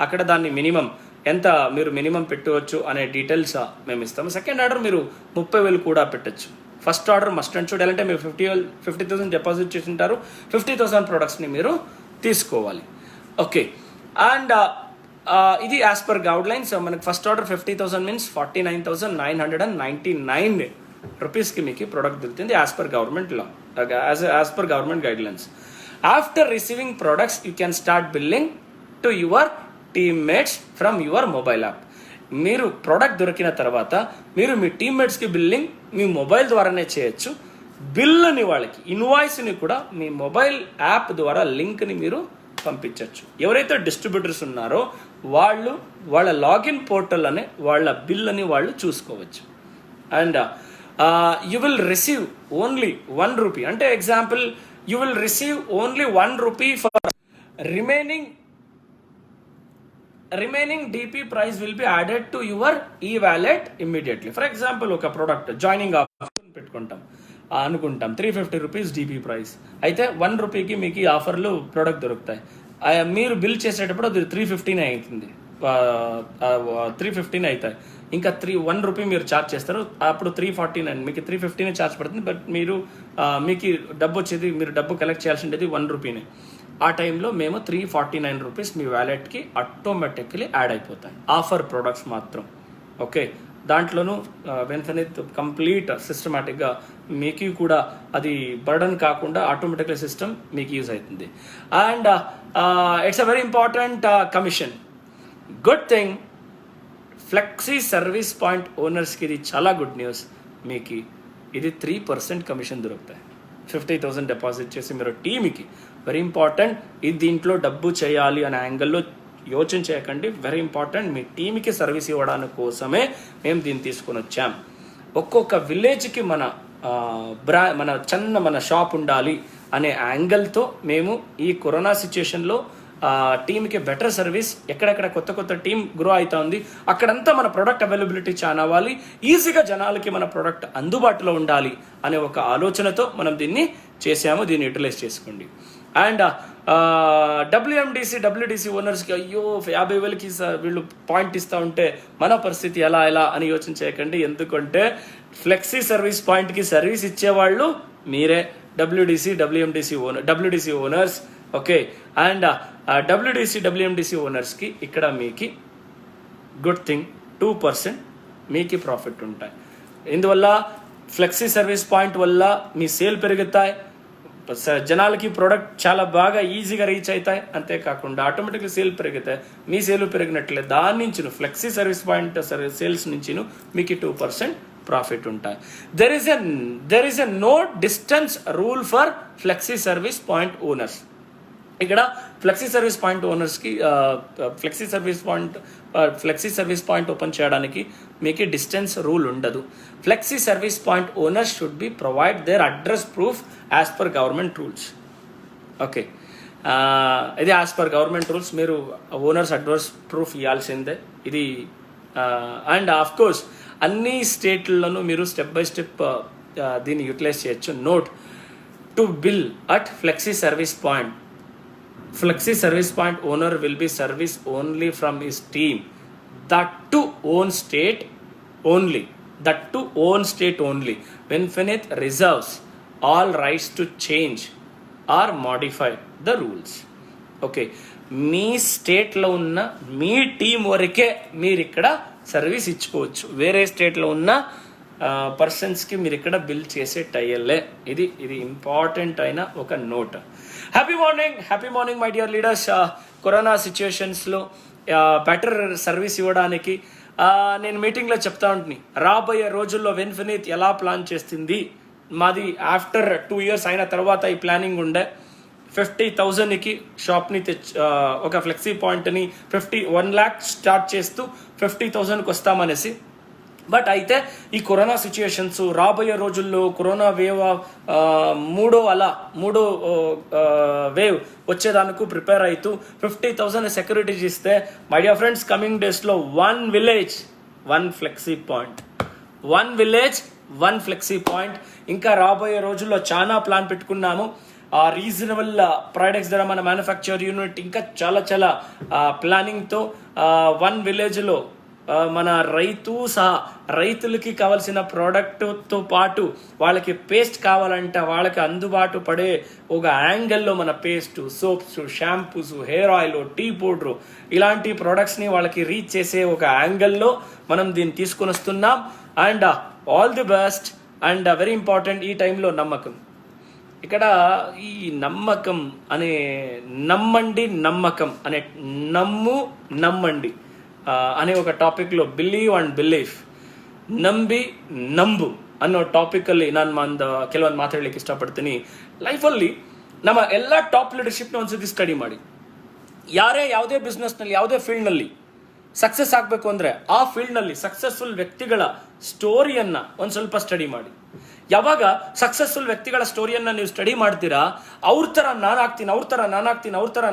అక్కడ దాన్ని మినిమం ఎంత మీరు మినిమం పెట్టవచ్చు అనే డీటెయిల్స్ మేము ఇస్తాము. సెకండ్ ఆర్డర్ మీరు 30,000 కూడా పెట్టచ్చు. First order must and should అంటే మీరు 50,000 డిపాజిట్ చేసి ఉంటారు, 50,000 ప్రొడక్ట్స్ని మీరు తీసుకోవాలి. ఓకే, అండ్ ఇది యాజ్ పర్ గైడ్ లైన్స్ మనకి ఫస్ట్ ఆర్డర్ 50,000 మీన్స్ 49,999 రూపీస్కి మీకు ప్రోడక్ట్ దొరుకుతుంది as per government law, as per government guide lines. After receiving products you can start billing to your teammates from your mobile app. మీరు product దొరికిన తర్వాత మీరు మీ టీమ్మేట్స్కి billing మీ mobile ద్వారానే చేయొచ్చు. బిల్లుని వాళ్ళకి ఇన్వాయిస్ని కూడా మీ మొబైల్ యాప్ ద్వారా లింక్ని మీరు పంపించవచ్చు. ఎవరైతే డిస్ట్రిబ్యూటర్స్ ఉన్నారో వాళ్ళు వాళ్ళ లాగిన్ పోర్టల్ అనే వాళ్ళ బిల్లుని వాళ్ళు చూసుకోవచ్చు. And you will receive only 1 rupee, అంటే example you will receive only 1 rupee for remaining DP price will be added to your e-wallet immediately. For example, ఒక ప్రోడక్ట్ జాయినింగ్ ఆఫర్ పెట్టుకుంటాం అనుకుంటాం 350 రూపీస్ DP ప్రైస్ అయితే 1 రూపీకి మీకు ఈ ఆఫర్లు product దొరుకుతాయి. మీరు బిల్ చేసేటప్పుడు అది 315 అవుతుంది, 315 అవుతాయి. ఇంకా 1 రూపీ మీరు ఛార్జ్ చేస్తారు, అప్పుడు 349 మీకు 315 ఛార్జ్ పడుతుంది. బట్ మీరు మీకు డబ్బు వచ్చేది మీరు డబ్బు కలెక్ట్ చేయాల్సి ఉండేది 1 రూపీనే. ఆ టైంలో మేము 349 రూపీస్ మీ వ్యాలెట్కి ఆటోమేటిక్లీ యాడ్ అయిపోతాయి ఆఫర్ ప్రోడక్ట్స్ మాత్రం. ఓకే, దాంట్లోనూ వెంటనే కంప్లీట్ సిస్టమేటిక్గా మీకు కూడా అది బర్డన్ కాకుండా ఆటోమేటిక్లీ సిస్టమ్ మీకు యూజ్ అవుతుంది. And it's a very important commission. Good thing, Flexi service point ఓనర్స్కి ఇది చాలా గుడ్ న్యూస్. మీకు ఇది 3% కమిషన్ దొరుకుతాయి 50,000 డిపాజిట్ చేసి మీరు టీమ్కి. వెరీ ఇంపార్టెంట్, ఇది దీంట్లో డబ్బు చేయాలి అనే యాంగిల్లో యోచన చేయకండి. వెరీ ఇంపార్టెంట్, మీ టీమ్కి సర్వీస్ ఇవ్వడానికి కోసమే మేము దీన్ని తీసుకొని వచ్చాం. ఒక్కొక్క విలేజ్కి మన మన షాప్ ఉండాలి అనే యాంగిల్తో మేము ఈ కరోనా సిచ్యుయేషన్లో టీమ్కి బెటర్ సర్వీస్, ఎక్కడెక్కడ కొత్త టీం గ్రో అవుతా ఉంది అక్కడంతా మన ప్రొడక్ట్ అవైలబిలిటీ చాలా అవ్వాలి, ఈజీగా జనాలకి మన ప్రొడక్ట్ అందుబాటులో ఉండాలి అనే ఒక ఆలోచనతో మనం దీన్ని చేసాము. దీన్ని యూటిలైజ్ చేసుకోండి. అండ్ WDC ఓనర్స్కి అయ్యో 50,000కి వీళ్ళు పాయింట్ ఇస్తూ ఉంటే మన పరిస్థితి ఎలా అని యోచన చేయకండి. ఎందుకంటే ఫ్లెక్సీ సర్వీస్ పాయింట్కి సర్వీస్ ఇచ్చేవాళ్ళు మీరే, WDC owners. Okay, and WDC ఓనర్స్కి ఇక్కడ మీకు గుడ్ థింగ్ 2% మీకు ప్రాఫిట్ ఉంటాయి. ఇందువల్ల ఫ్లెక్సీ సర్వీస్ పాయింట్ వల్ల మీ సేల్ పెరుగుతాయి, జనాలకి ప్రోడక్ట్ చాలా బాగా ఈజీగా రీచ్ అవుతాయి. అంతేకాకుండా ఆటోమేటిక్గా సేల్ పెరుగుతాయి, మీ సేల్ పెరిగినట్లే దాని నుంచి ఫ్లెక్సీ సర్వీస్ పాయింట్ సేల్స్ నుంచి మీకు 2% ప్రాఫిట్ ఉంటాయి. There is a no distance rule for Flexi service point owners. ఇక్కడ ఫ్లెక్సీ సర్వీస్ పాయింట్ ఓనర్స్కి ఫ్లెక్సీ సర్వీస్ పాయింట్ ఓపెన్ చేయడానికి మీకు డిస్టెన్స్ రూల్ ఉండదు. Flexi service point owners should be provide their address proof as per government rules. Okay, ఇది as per government rules మీరు owners address proof ఇవ్వాల్సిందే ఇది. And of course అన్ని స్టేట్లలోనూ మీరు స్టెప్ బై స్టెప్ దీన్ని యూటిలైజ్ చేయొచ్చు. Note to bill at flexi service point. Flexi service point owner will be service only from his team, that to own state only. When Finith reserves all rights to change or modify the rules. Okay, మీ స్టేట్లో ఉన్న మీ team వరకే మీరు ఇక్కడ service ఇచ్చుకోవచ్చు. వేరే స్టేట్లో ఉన్న పర్సన్స్కి మీరు ఇక్కడ బిల్ చేసే టైలే. ఇది ఇంపార్టెంట్ అయిన ఒక note. Happy morning my dear leaders. Corona సిచ్యుయేషన్స్లో బెటర్ సర్వీస్ ఇవ్వడానికి నేను మీటింగ్లో చెప్తా ఉంటుంది, రాబోయే రోజుల్లో వెన్ఫినీత్ ఎలా ప్లాన్ చేస్తుంది. మాది ఆఫ్టర్ 2 years అయిన తర్వాత ఈ ప్లానింగ్ ఉండే. 50,000కి షాప్ని ఒక ఫ్లెక్సీ పాయింట్ని 1 lakh స్టార్ట్ చేస్తూ 50,000కి వస్తామనేసి. బట్ అయితే ఈ కరోనా సిచ్యుయేషన్స్ రాబోయే రోజుల్లో కరోనా వేవ్ మూడో వేవ్ వచ్చేదానికి ప్రిపేర్ అవుతూ 50,000 సెక్యూరిటీస్ ఇస్తే మై డియర్ ఫ్రెండ్స్, కమింగ్ డేస్లో 1 village 1 flexi point, 1 village 1 flexi point. ఇంకా రాబోయే రోజుల్లో చాలా ప్లాన్ పెట్టుకున్నాము. రీజనబుల్ ప్రోడక్ట్స్ ద్వారా మన మ్యానుఫ్యాక్చర్ యూనిట్ ఇంకా చాలా ప్లానింగ్తో 1 villageలో మన రైతులకి కావాల్సిన ప్రోడక్ట్తో పాటు వాళ్ళకి పేస్ట్ కావాలంటే వాళ్ళకి అందుబాటు పడే ఒక యాంగిల్లో మన paste, soaps, shampoos, hair oil, tea powder ఇలాంటి ప్రోడక్ట్స్ని వాళ్ళకి రీచ్ చేసే ఒక యాంగిల్లో మనం దీన్ని తీసుకొని వస్తున్నాం. And all the best. And very important ఈ టైంలో నమ్మకం. ఇక్కడ ఈ నమ్మకం అనే నమ్మకం అనే నమ్మండి అనే ఒక ಟಾಪಿಕ್లో ಬಿಲೀವ್ ಅಂಡ್ ಬಿಲೀಫ್, ನಂಬು ಅನ್ನೋ ಟಾಪಿಕಲ್ಲಿ ನಾನು ಕೆಲವೊಂದು ಮಾತಾಡ್ಲಿಕ್ಕೆ ಇಷ್ಟಪಡ್ತೀನಿ. ಲೈಫಲ್ಲಿ ನಮ್ಮ ಎಲ್ಲ ಟಾಪ್ ಲೀಡರ್ಶಿಪ್ನ ಒಂದ್ಸತಿ ಸ್ಟಡಿ ಮಾಡಿ. ಯಾರೇ ಯಾವುದೇ ಬಿಸ್ನೆಸ್ನಲ್ಲಿ ಯಾವುದೇ ಫೀಲ್ಡ್ನಲ್ಲಿ ಸಕ್ಸಸ್ ಆಗಬೇಕು ಅಂದರೆ ಆ ಫೀಲ್ಡ್ನಲ್ಲಿ ಸಕ್ಸಸ್ಫುಲ್ ವ್ಯಕ್ತಿಗಳ ಸ್ಟೋರಿಯನ್ನು ಒಂದು ಸ್ವಲ್ಪ ಸ್ಟಡಿ ಮಾಡಿ. ಯಾವಾಗ ಸಕ್ಸಸ್ಫುಲ್ ವ್ಯಕ್ತಿಗಳ ಸ್ಟೋರಿಯನ್ನು ನೀವು ಸ್ಟಡಿ ಮಾಡ್ತೀರಾ, ಅವ್ರ ಥರ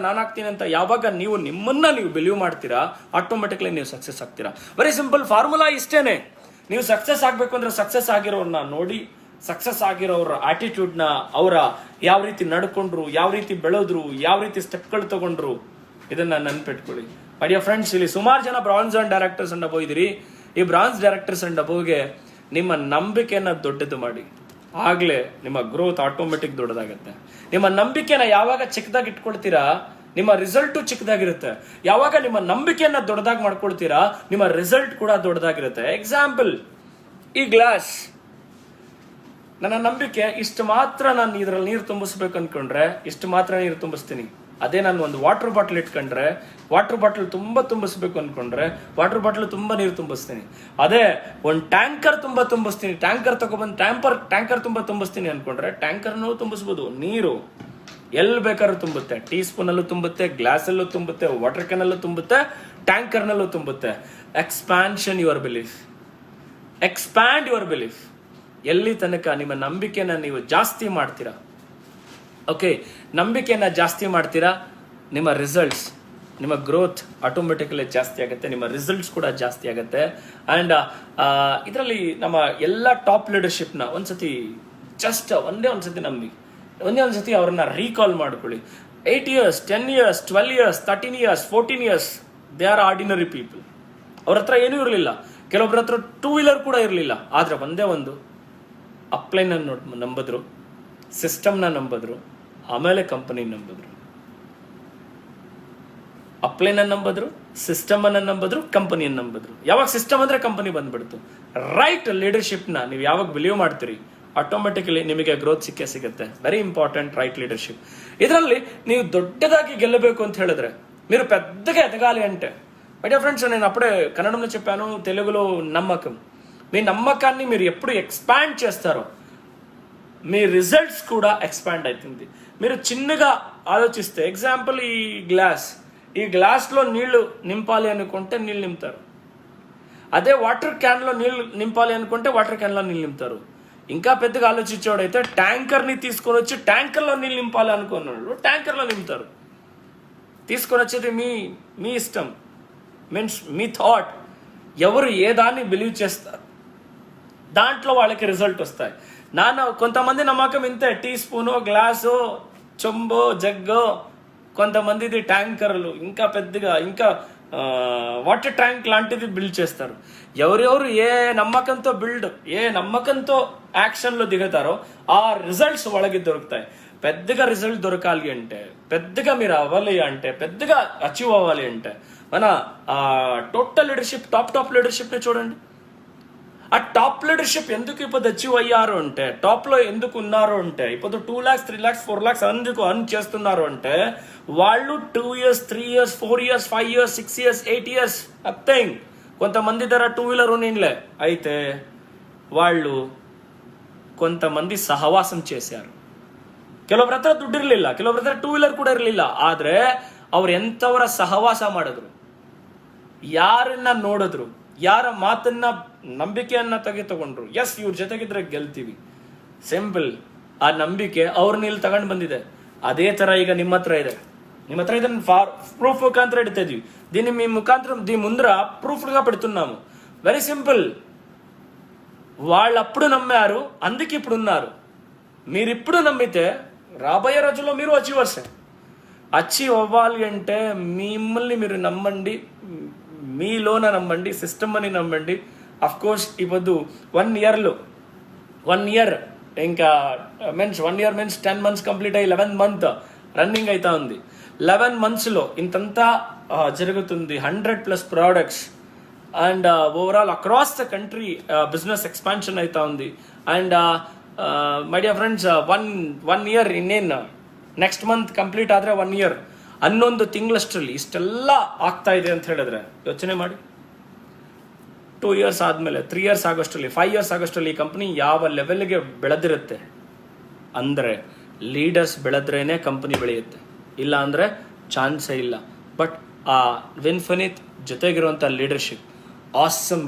ನಾನಾಗ್ತೀನಿ ಅಂತ ಯಾವಾಗ ನೀವು ನಿಮ್ಮನ್ನ ನೀವು ಬಿಲೀವ್ ಮಾಡ್ತೀರಾ, ಆಟೋಮೆಟಿಕ್ಲಿ ನೀವು ಸಕ್ಸಸ್ ಆಗ್ತೀರಾ. ವೆರಿ ಸಿಂಪಲ್ ಫಾರ್ಮುಲಾ ಇಷ್ಟೇನೆ. ನೀವು ಸಕ್ಸಸ್ ಆಗಬೇಕು ಅಂದ್ರೆ ಸಕ್ಸಸ್ ಆಗಿರೋರನ್ನ ನೋಡಿ, ಸಕ್ಸಸ್ ಆಗಿರೋರ ಆಟಿಟ್ಯೂಡ್ನ, ಅವರ ಯಾವ ರೀತಿ ನಡ್ಕೊಂಡ್ರು, ಯಾವ ರೀತಿ ಬೆಳೆದ್ರು, ಯಾವ ರೀತಿ ಸ್ಟೆಪ್ಗಳು ತಗೊಂಡ್ರು, ಇದನ್ನ ನೆನ್ಪಿಟ್ಕೊಳ್ಳಿ. ಮೈ ಡಿಯರ್ ಫ್ರೆಂಡ್ಸ್, ಇಲ್ಲಿ ಸುಮಾರು ಜನ ಬ್ರಾನ್ಸ್ ಅಂಡ್ ಡೈರೆಕ್ಟರ್ಸ್ ಅಂಡ್ ಅಬೋ ಇದ್ದೀರಿ. ಈ ಬ್ರಾನ್ಸ್ ಡೈರೆಕ್ಟರ್ಸ್ ಅಂಡ್ ಅಬೋಗೆ ನಿಮ್ಮ ನಂಬಿಕೆಯನ್ನ ದೊಡ್ಡದು ಮಾಡಿ, ಆಗ್ಲೇ ನಿಮ್ಮ ಗ್ರೋತ್ ಆಟೋಮೆಟಿಕ್ ದೊಡ್ಡದಾಗತ್ತೆ. ನಿಮ್ಮ ನಂಬಿಕೆನ ಯಾವಾಗ ಚಿಕ್ಕದಾಗಿ ಇಟ್ಕೊಳ್ತೀರಾ, ನಿಮ್ಮ ರಿಸಲ್ಟು ಚಿಕ್ಕದಾಗಿರುತ್ತೆ. ಯಾವಾಗ ನಿಮ್ಮ ನಂಬಿಕೆಯನ್ನ ದೊಡ್ಡದಾಗಿ ಮಾಡ್ಕೊಳ್ತೀರಾ, ನಿಮ್ಮ ರಿಸಲ್ಟ್ ಕೂಡ ದೊಡ್ಡದಾಗಿರುತ್ತೆ. ಎಕ್ಸಾಂಪಲ್, ಈ ಗ್ಲಾಸ್, ನನ್ನ ನಂಬಿಕೆ ಇಷ್ಟು ಮಾತ್ರ ನಾನು ಇದರಲ್ಲಿ ನೀರು ತುಂಬಿಸ್ಬೇಕು ಅನ್ಕೊಂಡ್ರೆ ಇಷ್ಟು ಮಾತ್ರ ನೀರು ತುಂಬಿಸ್ತೀನಿ. ಅದೇ ನಾನು ಒಂದು ವಾಟರ್ ಬಾಟಲ್ ಇಟ್ಕೊಂಡ್ರೆ ವಾಟರ್ ಬಾಟಲ್ ತುಂಬ ತುಂಬಿಸ್ಬೇಕು ಅನ್ಕೊಂಡ್ರೆ ವಾಟರ್ ಬಾಟಲ್ ತುಂಬ ನೀರು ತುಂಬಿಸ್ತೀನಿ. ಅದೇ ಒಂದು ಟ್ಯಾಂಕರ್ ತುಂಬಿಸ್ತೀನಿ, ಟ್ಯಾಂಕರ್ ತಗೊಬಂದು ಟ್ಯಾಂಕರ್ ತುಂಬಿಸ್ತೀನಿ ಅನ್ಕೊಂಡ್ರೆ ಟ್ಯಾಂಕರ್ನೂ ತುಂಬಿಸ್ಬೋದು. ನೀರು ಎಲ್ಲಿ ಬೇಕಾದ್ರೂ ತುಂಬುತ್ತೆ, ಟೀ ಸ್ಪೂನಲ್ಲೂ ತುಂಬುತ್ತೆ, ಗ್ಲಾಸಲ್ಲೂ ತುಂಬುತ್ತೆ, ವಾಟರ್ ಕ್ಯಾನಲ್ಲೂ ತುಂಬುತ್ತೆ, ಟ್ಯಾಂಕರ್ನಲ್ಲೂ ತುಂಬುತ್ತೆ. Expansion your belief, expand your belief. ಎಲ್ಲಿ ತನಕ ನಿಮ್ಮ ನಂಬಿಕೆನ ನೀವು ಜಾಸ್ತಿ ಮಾಡ್ತೀರಾ, ಓಕೆ, ನಂಬಿಕೆಯನ್ನ ಜಾಸ್ತಿ ಮಾಡ್ತೀರಾ, ನಿಮ್ಮ ರಿಸಲ್ಟ್ಸ್, ನಿಮ್ಮ ಗ್ರೋತ್ ಆಟೋಮೆಟಿಕಲಿ ಜಾಸ್ತಿ ಆಗುತ್ತೆ, ನಿಮ್ಮ ರಿಸಲ್ಟ್ಸ್ ಕೂಡ ಜಾಸ್ತಿ ಆಗುತ್ತೆ. ಆ್ಯಂಡ್ ಇದರಲ್ಲಿ ನಮ್ಮ ಎಲ್ಲ ಟಾಪ್ ಲೀಡರ್ಶಿಪ್ನ ಒಂದ್ಸತಿ ಒಂದೇ ಒಂದ್ಸತಿ ನಂಬಿ, ಒಂದೇ ಒಂದ್ಸತಿ ಅವ್ರನ್ನ ರೀಕಾಲ್ ಮಾಡ್ಕೊಳ್ಳಿ. 8 years, 10 years, 12 years, 13 years, 14 years, they are ordinary people. ಅವ್ರ ಹತ್ರ ಏನೂ ಇರಲಿಲ್ಲ, ಕೆಲವೊಬ್ಬರ ಹತ್ರ 2 wheeler ಕೂಡ ಇರಲಿಲ್ಲ. ಆದರೆ ಒಂದೇ ಒಂದು ಅಪ್ಲೈನ ನಂಬಿದ್ರು, ಸಿಸ್ಟಮ್ನ ನಂಬಿದ್ರು, ಆಮೇಲೆ ಕಂಪನಿ ನಂಬಿದ್ರು. ಅಪ್ಲೈನ ನಂಬಿದ್ರು, ಸಿಸ್ಟಮ್ ಅನ್ನ ನಂಬಿದ್ರು, ಕಂಪನಿಯನ್ನು ನಂಬಿದ್ರು. ಯಾವಾಗ ಸಿಸ್ಟಮ್ ಅಂದ್ರೆ ಕಂಪನಿ ಬಂದ್ಬಿಡ್ತು. ರೈಟ್ ಲೀಡರ್ಶಿಪ್ನ ನೀವು ಯಾವಾಗ ಬಿಲೀವ್ ಮಾಡ್ತೀರಿ, ಆಟೋಮೆಟಿಕಲಿ ನಿಮಗೆ ಗ್ರೋತ್ ಸಿಗುತ್ತೆ. Very important right leadership. ಇದರಲ್ಲಿ ನೀವು దొడ్డದಾಗಿ ಗೆಲ್ಲಬೇಕು ಅಂತ ಹೇಳಿದ್ರೆ మీరు పెద్దగా ఎదగాలి అంటే, మై డియర్ ఫ్రెండ్స్, నేను అప్పుడే కన్నడంలో చెప్పాను, తెలుగులో నమ్మకం. మీ నమ్మకాన్ని మీరు ఎప్పుడు ఎక్స్పాండ్ చేస్తారో మీ రిజల్ట్స్ కూడా ఎక్స్పాండ్ అవుతుంది. మీరు చిన్నగా ఆలోచిస్తే, ఎగ్జాంపుల్ ఈ గ్లాస్లో నీళ్లు నింపాలి అనుకుంటే నీళ్ళు నింపుతారు. అదే వాటర్ క్యాన్లో నీళ్ళు నింపాలి అనుకుంటే వాటర్ క్యాన్లో నీళ్ళు నింపుతారు. ఇంకా పెద్దగా ఆలోచించేవాడైతే ట్యాంకర్ని తీసుకొని వచ్చి ట్యాంకర్లో నీళ్ళు నింపాలి అనుకున్నాడు, ట్యాంకర్లో నింపుతారు. తీసుకొని వచ్చేది మీ ఇష్టం, మీన్స్ మీ థాట్. ఎవరు ఏ దాన్ని బిలీవ్ చేస్తారు దాంట్లో వాళ్ళకి రిజల్ట్ వస్తాయి. కొంతమంది నమ్మకం ఇంతే, టీ స్పూను, గ్లాసు, చెంబో, జగ్గో, కొంతమందిది ట్యాంకర్లు, ఇంకా పెద్దగా ఇంకా వాటర్ ట్యాంక్ లాంటిది బిల్డ్ చేస్తారు. ఎవరెవరు ఏ నమ్మకంతో యాక్షన్లో దిగుతారో ఆ రిజల్ట్స్ వాళ్ళకి దొరుకుతాయి. పెద్దగా రిజల్ట్ దొరకాలి అంటే, పెద్దగా మీరు అవ్వాలి అంటే, పెద్దగా అచీవ్ అవ్వాలి అంటే మన టోటల్ లీడర్షిప్, టాప్ లీడర్షిప్ని చూడండి. ఆ టాప్ లీడర్షిప్ ఎందుకు ఇప్పుడు అచీవ్ అయ్యారు అంటే, టాప్లో ఎందుకు ఉన్నారు అంటే, ఇప్పుడు 2 lakhs, 3 lakhs, 4 lakhs ఎందుకు అర్న్ చేస్తున్నారు అంటే, వాళ్ళు 2 years, 3 years, 4 years, 5 years, 6 years, 8 years nothing. కొంతమంది ధర 2 wheeler ఉన్నిలే, అయితే వాళ్ళు కొంతమంది సహవాసం చేశారు. ಕೆಲವೊಬ್ರ ಹತ್ರ ದುಡ್ಡು ಇರಲಿಲ್ಲ, ಕೆಲವೊಬ್ರ ಹತ್ರ 2 ವೀಲರ್ ಕೂಡ ಇರಲಿಲ್ಲ. ಆದ್ರೆ ಅವ್ರು ಎಂಥವರ ಸಹವಾಸ ಮಾಡಿದ್ರು, ಯಾರನ್ನ ನೋಡಿದ್ರು, ಯಾರ ಮಾತನ್ನ ನಂಬಿಕೆಯನ್ನ ತಗೊಂಡ್ರು. ಎಸ್, ಇವ್ರ ಜೊತೆಗಿದ್ರೆ ಗೆಲ್ತೀವಿ, ಸಿಂಪಲ್. ಆ ನಂಬಿಕೆ ಅವ್ರನ್ನ ಇಲ್ಲಿ ತಗೊಂಡು ಬಂದಿದೆ. ಅದೇ ತರ ಈಗ ನಿಮ್ಮ ಹತ್ರ ಇದೆ. ನಿಮ್ಮ ಹತ್ರ ಇದನ್ನ ప్రూఫ్ ముఖాంతరం ఎడితే దీన్ని మీ ముఖాంతరం దీని ముందర ప్రూఫ్గా పెడుతున్నాము. Very simple. వాళ్ళు అప్పుడు నమ్మారు, అందుకే ఇప్పుడు ఉన్నారు. మీరు ఇప్పుడు నమ్మితే రాబోయే రోజుల్లో మీరు అచీవర్సే. అచీవ్ అవ్వాలి అంటే మిమ్మల్ని మీరు నమ్మండి, మీలోన నమ్మండి, సిస్టమ్ అని నమ్మండి. అఫ్ కోర్స్ ఇప్పుడు 1 ఇయర్ ఇంకా means 1 year means 10 months complete అయ్యి 11th month రన్నింగ్ అవుతా ఉంది. 11 monthsలో ఇంతంతా జరుగుతుంది. 100+ products and overall across the country business expansion అవుతా ఉంది. And my dear friends, one year ಇನ್ನೇನು ನೆಕ್ಸ್ಟ್ ಮಂತ್ ಕಂಪ್ಲೀಟ್ ಆದರೆ 1 year, 11 ತಿಂಗಳಷ್ಟರಲ್ಲಿ ಇಷ್ಟೆಲ್ಲ ಆಗ್ತಾ ಇದೆ ಅಂತ ಹೇಳಿದ್ರೆ ಯೋಚನೆ ಮಾಡಿ. 2 years ಆದಮೇಲೆ 3 years ಆಗೋಷ್ಟರಲ್ಲಿ 5 years ಆಗೋಷ್ಟರಲ್ಲಿ ಈ ಕಂಪನಿ ಯಾವ ಲೆವೆಲ್ಗೆ ಬೆಳೆದಿರುತ್ತೆ ಅಂದರೆ ಲೀಡರ್ಸ್ ಬೆಳೆದ್ರೇನೆ ಕಂಪನಿ ಬೆಳೆಯುತ್ತೆ, ಇಲ್ಲ ಅಂದರೆ ಚಾನ್ಸೇ ಇಲ್ಲ. ಬಟ್ ಆ ವಿನ್ಫಿನಿತ್ ಜೊತೆಗಿರುವಂಥ ಲೀಡರ್ಶಿಪ್ ಆಸಮ್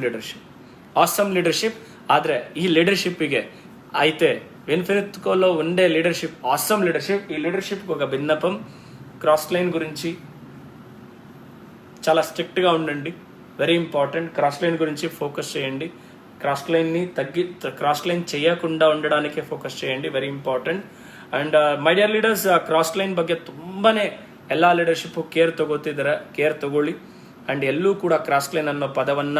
ಲೀಡರ್ಶಿಪ್. ಆದರೆ ಈ ಲೀಡರ್ಶಿಪ್ಪಿಗೆ అయితే విన్ఫినిత్లో ఉండే లీడర్షిప్ ఆసమ్ లీడర్షిప్. ఈ లీడర్షిప్కి ఒక భిన్నపం, క్రాస్ లైన్ గురించి చాలా స్ట్రిక్ట్గా ఉండండి. Very important. క్రాస్ లైన్ గురించి ఫోకస్ చేయండి. క్రాస్ లైన్ చేయకుండా ఉండడానికే ఫోకస్ చేయండి. Very important. And my dear leaders, cross line ಬಗ್ಗೆ ತುಂಬಾನೇ ಎಲ್ಲ ಲೀಡರ್ಶಿಪ್ಪು ಕೇರ್ ತಗೊಳ್ಳಿ. ಅಂಡ್ ಎಲ್ಲೂ ಕೂಡ ಕ್ರಾಸ್ ಲೈನ್ ಅನ್ನೋ ಪದವನ್ನ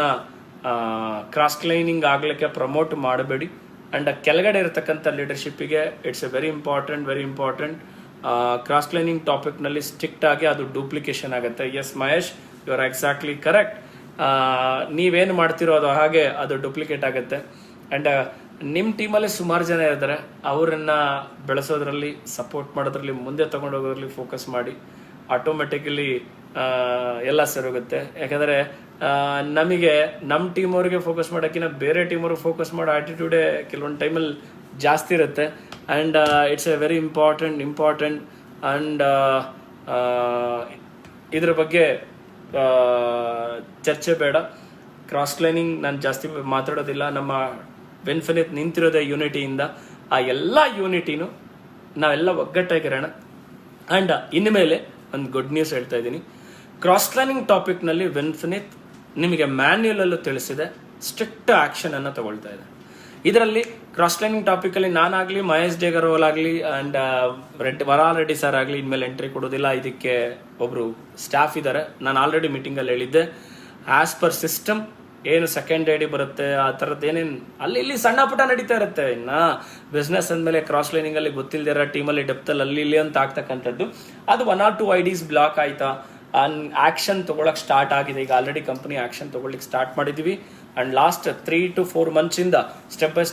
ಕ್ರಾಸ್ ಲೈನಿಂಗ್ ಆಗ್ಲಿಕ್ಕೆ ಪ್ರಮೋಟ್ ಮಾಡಬೇಡಿ. ಅಂಡ್ ಕೆಳಗಡೆ ಇರತಕ್ಕಂಥ ಲೀಡರ್ಶಿಪ್ಪಿಗೆ it's a very important. Cross lining ಟಾಪಿಕ್ನಲ್ಲಿ ಸ್ಟ್ರಿಕ್ಟ್ ಆಗಿ ಅದು ಡೂಪ್ಲಿಕೇಶನ್ ಆಗುತ್ತೆ. Yes Mahesh, you are exactly correct. ನೀವೇನು ಮಾಡ್ತಿರೋ ಅದು ಹಾಗೆ ಅದು ಡೂಪ್ಲಿಕೇಟ್ ಆಗುತ್ತೆ. ಅಂಡ್ ನಿಮ್ಮ ಟೀಮಲ್ಲಿ ಸುಮಾರು ಜನ ಇದ್ದಾರೆ, ಅವರನ್ನು ಬೆಳೆಸೋದ್ರಲ್ಲಿ, ಸಪೋರ್ಟ್ ಮಾಡೋದ್ರಲ್ಲಿ, ಮುಂದೆ ತಗೊಂಡು ಹೋಗೋದ್ರಲ್ಲಿ ಫೋಕಸ್ ಮಾಡಿ. ಆಟೋಮೆಟಿಕಲಿ ಎಲ್ಲ ಸರೋಗುತ್ತೆ. ಯಾಕಂದರೆ ನಮಗೆ ನಮ್ಮ ಟೀಮ್ ಅವ್ರಿಗೆ ಫೋಕಸ್ ಮಾಡೋಕ್ಕಿಂತ ಬೇರೆ ಟೀಮ್ ಅವ್ರಿಗೆ ಫೋಕಸ್ ಮಾಡೋ ಆ್ಯಟಿಟ್ಯೂಡೇ ಕೆಲವೊಂದು ಟೈಮಲ್ಲಿ ಜಾಸ್ತಿ ಇರುತ್ತೆ. And it's a very important. And ಇದ್ರ ಬಗ್ಗೆ ಚರ್ಚೆ ಬೇಡ. ಕ್ರಾಸ್ ಲೈನಿಂಗ್ ನಾನು ಜಾಸ್ತಿ ಮಾತಾಡೋದಿಲ್ಲ. ನಮ್ಮ ವಿನ್ಫಿನಿತ್ ನಿಂತಿರೋದೇ ಯೂನಿಟಿಯಿಂದ. ಆ ಎಲ್ಲ ಯೂನಿಟಿನೂ ನಾವೆಲ್ಲ ಒಗ್ಗಟ್ಟಾಗಿರೋಣ. ಆ್ಯಂಡ್ ಇನ್ಮೇಲೆ ಒಂದು ಗುಡ್ ನ್ಯೂಸ್ ಹೇಳ್ತಾ ಇದ್ದೀನಿ. ಕ್ರಾಸ್ ಲೈನಿಂಗ್ ಟಾಪಿಕ್ನಲ್ಲಿ ವಿನ್ಫಿನಿತ್ ನಿಮಗೆ ಮ್ಯಾನ್ಯುಯಲಲ್ಲೂ ತಿಳಿಸಿದೆ, ಸ್ಟ್ರಿಕ್ಟ್ ಆ್ಯಕ್ಷನನ್ನು ತಗೊಳ್ತಾ ಇದೆ. ಇದರಲ್ಲಿ ಕ್ರಾಸ್ ಲೈನಿಂಗ್ ಟಾಪಿಕಲ್ಲಿ ನಾನಾಗಲಿ, ಮಹೇಶ್ ಡೇಗರ್ವಾಲ್ ಆಗಲಿ, ಆ್ಯಂಡ್ ವರಾಲ್ ರೆಡ್ಡಿ ಸರ್ ಆಗಲಿ ಇನ್ಮೇಲೆ ಎಂಟ್ರಿ ಕೊಡೋದಿಲ್ಲ. ಇದಕ್ಕೆ ಒಬ್ಬರು ಸ್ಟಾಫ್ ಇದ್ದಾರೆ. ನಾನು ಆಲ್ರೆಡಿ ಮೀಟಿಂಗಲ್ಲಿ ಹೇಳಿದ್ದೆ, ಆ್ಯಸ್ ಪರ್ ಸಿಸ್ಟಮ್ ಏನು ಸೆಕೆಂಡ್ ಐಡಿ ಬರುತ್ತೆ, ಆ ಥರದ್ದು ಏನೇನು ಅಲ್ಲಿ ಇಲ್ಲಿ ಸಣ್ಣ ಪುಟ್ಟ ನಡೀತಾ ಇರುತ್ತೆ. ಇನ್ನು ಬಿಸ್ನೆಸ್ ಅಂದಮೇಲೆ ಕ್ರಾಸ್ ಲೈನಿಂಗಲ್ಲಿ ಗೊತ್ತಿಲ್ಲದಿರೋ ಟೀಮಲ್ಲಿ ಡೆಪ್ತಲ್ಲಿ ಅಲ್ಲಿ ಇಲ್ಲಿ ಅಂತ ಆಗ್ತಕ್ಕಂಥದ್ದು, ಅದು 1 or 2 IDs ಬ್ಲಾಕ್ ಆಯ್ತಾ, ಆ್ಯಕ್ಷನ್ ತೊಗೊಳಕ್ಕೆ ಸ್ಟಾರ್ಟ್ ಆಗಿದೆ. ಈಗ ಆಲ್ರೆಡಿ ಕಂಪನಿ ಆ್ಯಕ್ಷನ್ ತೊಗೊಳ್ಳಿಕ್ಕೆ ಸ್ಟಾರ್ಟ್ ಮಾಡಿದ್ದೀವಿ. And last 3 to 4 months step by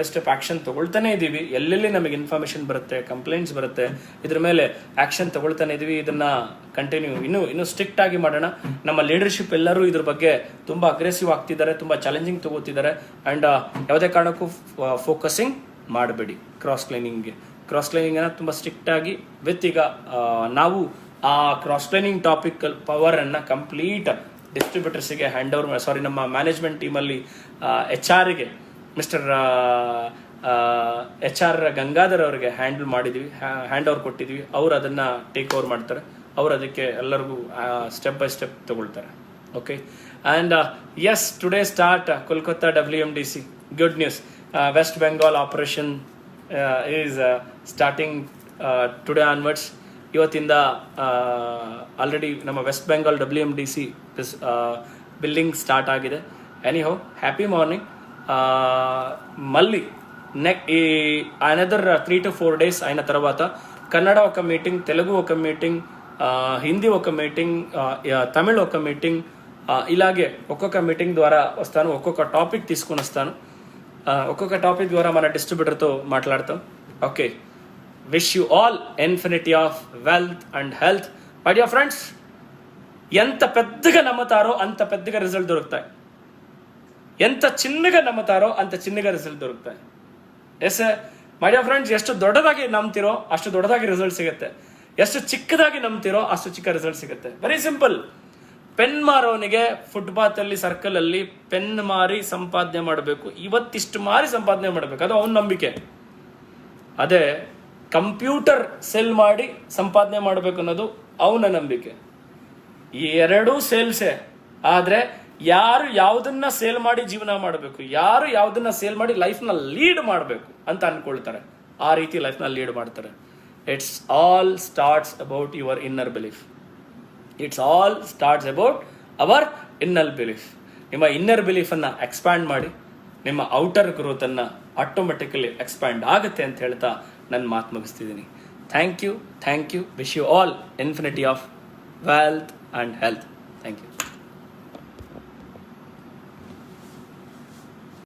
step action ತೊಗೊಳ್ತಾನೆ ಇದ್ದೀವಿ. ಎಲ್ಲೆಲ್ಲಿ ನಮಗೆ ಇನ್ಫಾರ್ಮೇಷನ್ ಬರುತ್ತೆ, ಕಂಪ್ಲೇಂಟ್ಸ್ ಬರುತ್ತೆ, ಇದ್ರ ಮೇಲೆ ಆ್ಯಕ್ಷನ್ ತೊಗೊಳ್ತಾನೆ ಇದ್ದೀವಿ. ಇದನ್ನು ಕಂಟಿನ್ಯೂ ಇನ್ನೂ ಸ್ಟ್ರಿಕ್ಟ್ ಆಗಿ ಮಾಡೋಣ. ನಮ್ಮ ಲೀಡರ್ಶಿಪ್ ಎಲ್ಲರೂ ಇದ್ರ ಬಗ್ಗೆ ತುಂಬ ಅಗ್ರೆಸಿವ್ ಆಗ್ತಿದ್ದಾರೆ, ತುಂಬ ಚಾಲೆಂಜಿಂಗ್ ತಗೋತಿದ್ದಾರೆ. ಆ್ಯಂಡ್ ಯಾವುದೇ ಕಾರಣಕ್ಕೂ ಫೋಕಸಿಂಗ್ ಮಾಡಬೇಡಿ ಕ್ರಾಸ್ ಲೈನಿಂಗನ್ನು ತುಂಬ ಸ್ಟ್ರಿಕ್ಟಾಗಿ ವಿತ್ ಈಗ ನಾವು ಆ ಕ್ರಾಸ್ ಲೈನಿಂಗ್ ಟಾಪಿಕ್ ಪವರನ್ನು ಕಂಪ್ಲೀಟ್ ಡಿಸ್ಟ್ರಿಬ್ಯೂಟರ್ಸಿಗೆ ಹ್ಯಾಂಡ್ ಓವರ್ ನಮ್ಮ ಮ್ಯಾನೇಜ್ಮೆಂಟ್ ಟೀಮಲ್ಲಿ HR ಗಂಗಾಧರ್ ಅವರಿಗೆ ಹ್ಯಾಂಡ್ ಓವರ್ ಕೊಟ್ಟಿದ್ವಿ. ಅವರು ಅದನ್ನು ಟೇಕ್ ಓವರ್ ಮಾಡ್ತಾರೆ. ಅವರು ಅದಕ್ಕೆ ಎಲ್ಲರಿಗೂ ಸ್ಟೆಪ್ ಬೈ ಸ್ಟೆಪ್ ತಗೊಳ್ತಾರೆ. Okay. And yes, today start Kolkata WMDC. Good news. West Bengal operation is starting today onwards. ಇವತ್ತಿಂದ ಆಲ್ರೆಡಿ ನಮ್ಮ West Bengal WMDC building start ಆಗಿದೆ. Anyhow, happy morning. మళ్ళీ ఈ అనదర్ 3 to 4 days అయిన తర్వాత కన్నడ ఒక మీటింగ్, తెలుగు ఒక మీటింగ్, హిందీ ఒక మీటింగ్, తమిళ్ ఒక మీటింగ్, ఇలాగే ఒక్కొక్క మీటింగ్ ద్వారా వస్తాను. ఒక్కొక్క టాపిక్ తీసుకొని వస్తాను. ఒక్కొక్క టాపిక్ ద్వారా మన డిస్ట్రిబ్యూటర్తో మాట్లాడతాం. Okay. Wish you all infinity of wealth and health. My dear friends, ఎంత పెద్దగా నమ్ముతారో అంత పెద్దగా రిజల్ట్ దొరుకుతాయి. ఎంత చిన్నగా నమ్ముతారో అంత చిన్నగా రిజల్ట్ దొరుకుతాయి. ఎస్, ಮೈ ಡಿಯರ್ ಫ್ರೆಂಡ್ಸ್, ಎಷ್ಟು ದೊಡ್ಡದಾಗಿ ನಂಬ್ತಿರೋ ಅಷ್ಟು ದೊಡ್ಡದಾಗಿ ರಿಸಲ್ಟ್ ಸಿಗುತ್ತೆ, ಎಷ್ಟು ಚಿಕ್ಕದಾಗಿ ನಂಬ್ತಿರೋ ಅಷ್ಟು ಚಿಕ್ಕ ರಿಸಲ್ಟ್ ಸಿಗುತ್ತೆ. Very simple. ಪೆನ್ ಮಾರೋನಿಗೆ ಫುಟ್ಪಾತ್ ಅಲ್ಲಿ ಸರ್ಕಲ್ ಅಲ್ಲಿ ಪೆನ್ ಮಾರಿ ಸಂಪಾದನೆ ಮಾಡಬೇಕು, ಇವತ್ತಿಷ್ಟು ಮಾರಿ ಸಂಪಾದನೆ ಮಾಡಬೇಕು, ಅದು ಅವನ ನಂಬಿಕೆ. ಅದೇ ಕಂಪ್ಯೂಟರ್ ಸೆಲ್ ಮಾಡಿ ಸಂಪಾದನೆ ಮಾಡಬೇಕು ಅನ್ನೋದು ಅವನ ನಂಬಿಕೆ. ಈ ಎರಡೂ ಸೇಲ್ಸೇ. ಆದ್ರೆ ಯಾರು ಯಾವುದನ್ನ ಸೇಲ್ ಮಾಡಿ ಜೀವನ ಮಾಡಬೇಕು, ಯಾರು ಯಾವುದನ್ನ ಸೇಲ್ ಮಾಡಿ ಲೈಫ್ನ ಲೀಡ್ ಮಾಡಬೇಕು ಅಂತ ಅನ್ಕೊಳ್ತಾರೆ, ಆ ರೀತಿ ಲೈಫ್ನ ಲೀಡ್ ಮಾಡ್ತಾರೆ. It's all starts about your inner belief. It's all starts about our inner belief. ನಿಮ್ಮ ಇನ್ನರ್ ಬಿಲೀಫನ್ನು ಎಕ್ಸ್ಪ್ಯಾಂಡ್ ಮಾಡಿ, ನಿಮ್ಮ ಔಟರ್ ಗ್ರೋತನ್ನು ಆಟೋಮೆಟಿಕಲಿ ಎಕ್ಸ್ಪ್ಯಾಂಡ್ ಆಗುತ್ತೆ ಅಂತ ಹೇಳ್ತಾ ನನ್ನ ಮಾತು ಮುಗಿಸ್ತಿದ್ದೀನಿ. Thank you. Wish you all infinity of wealth and health.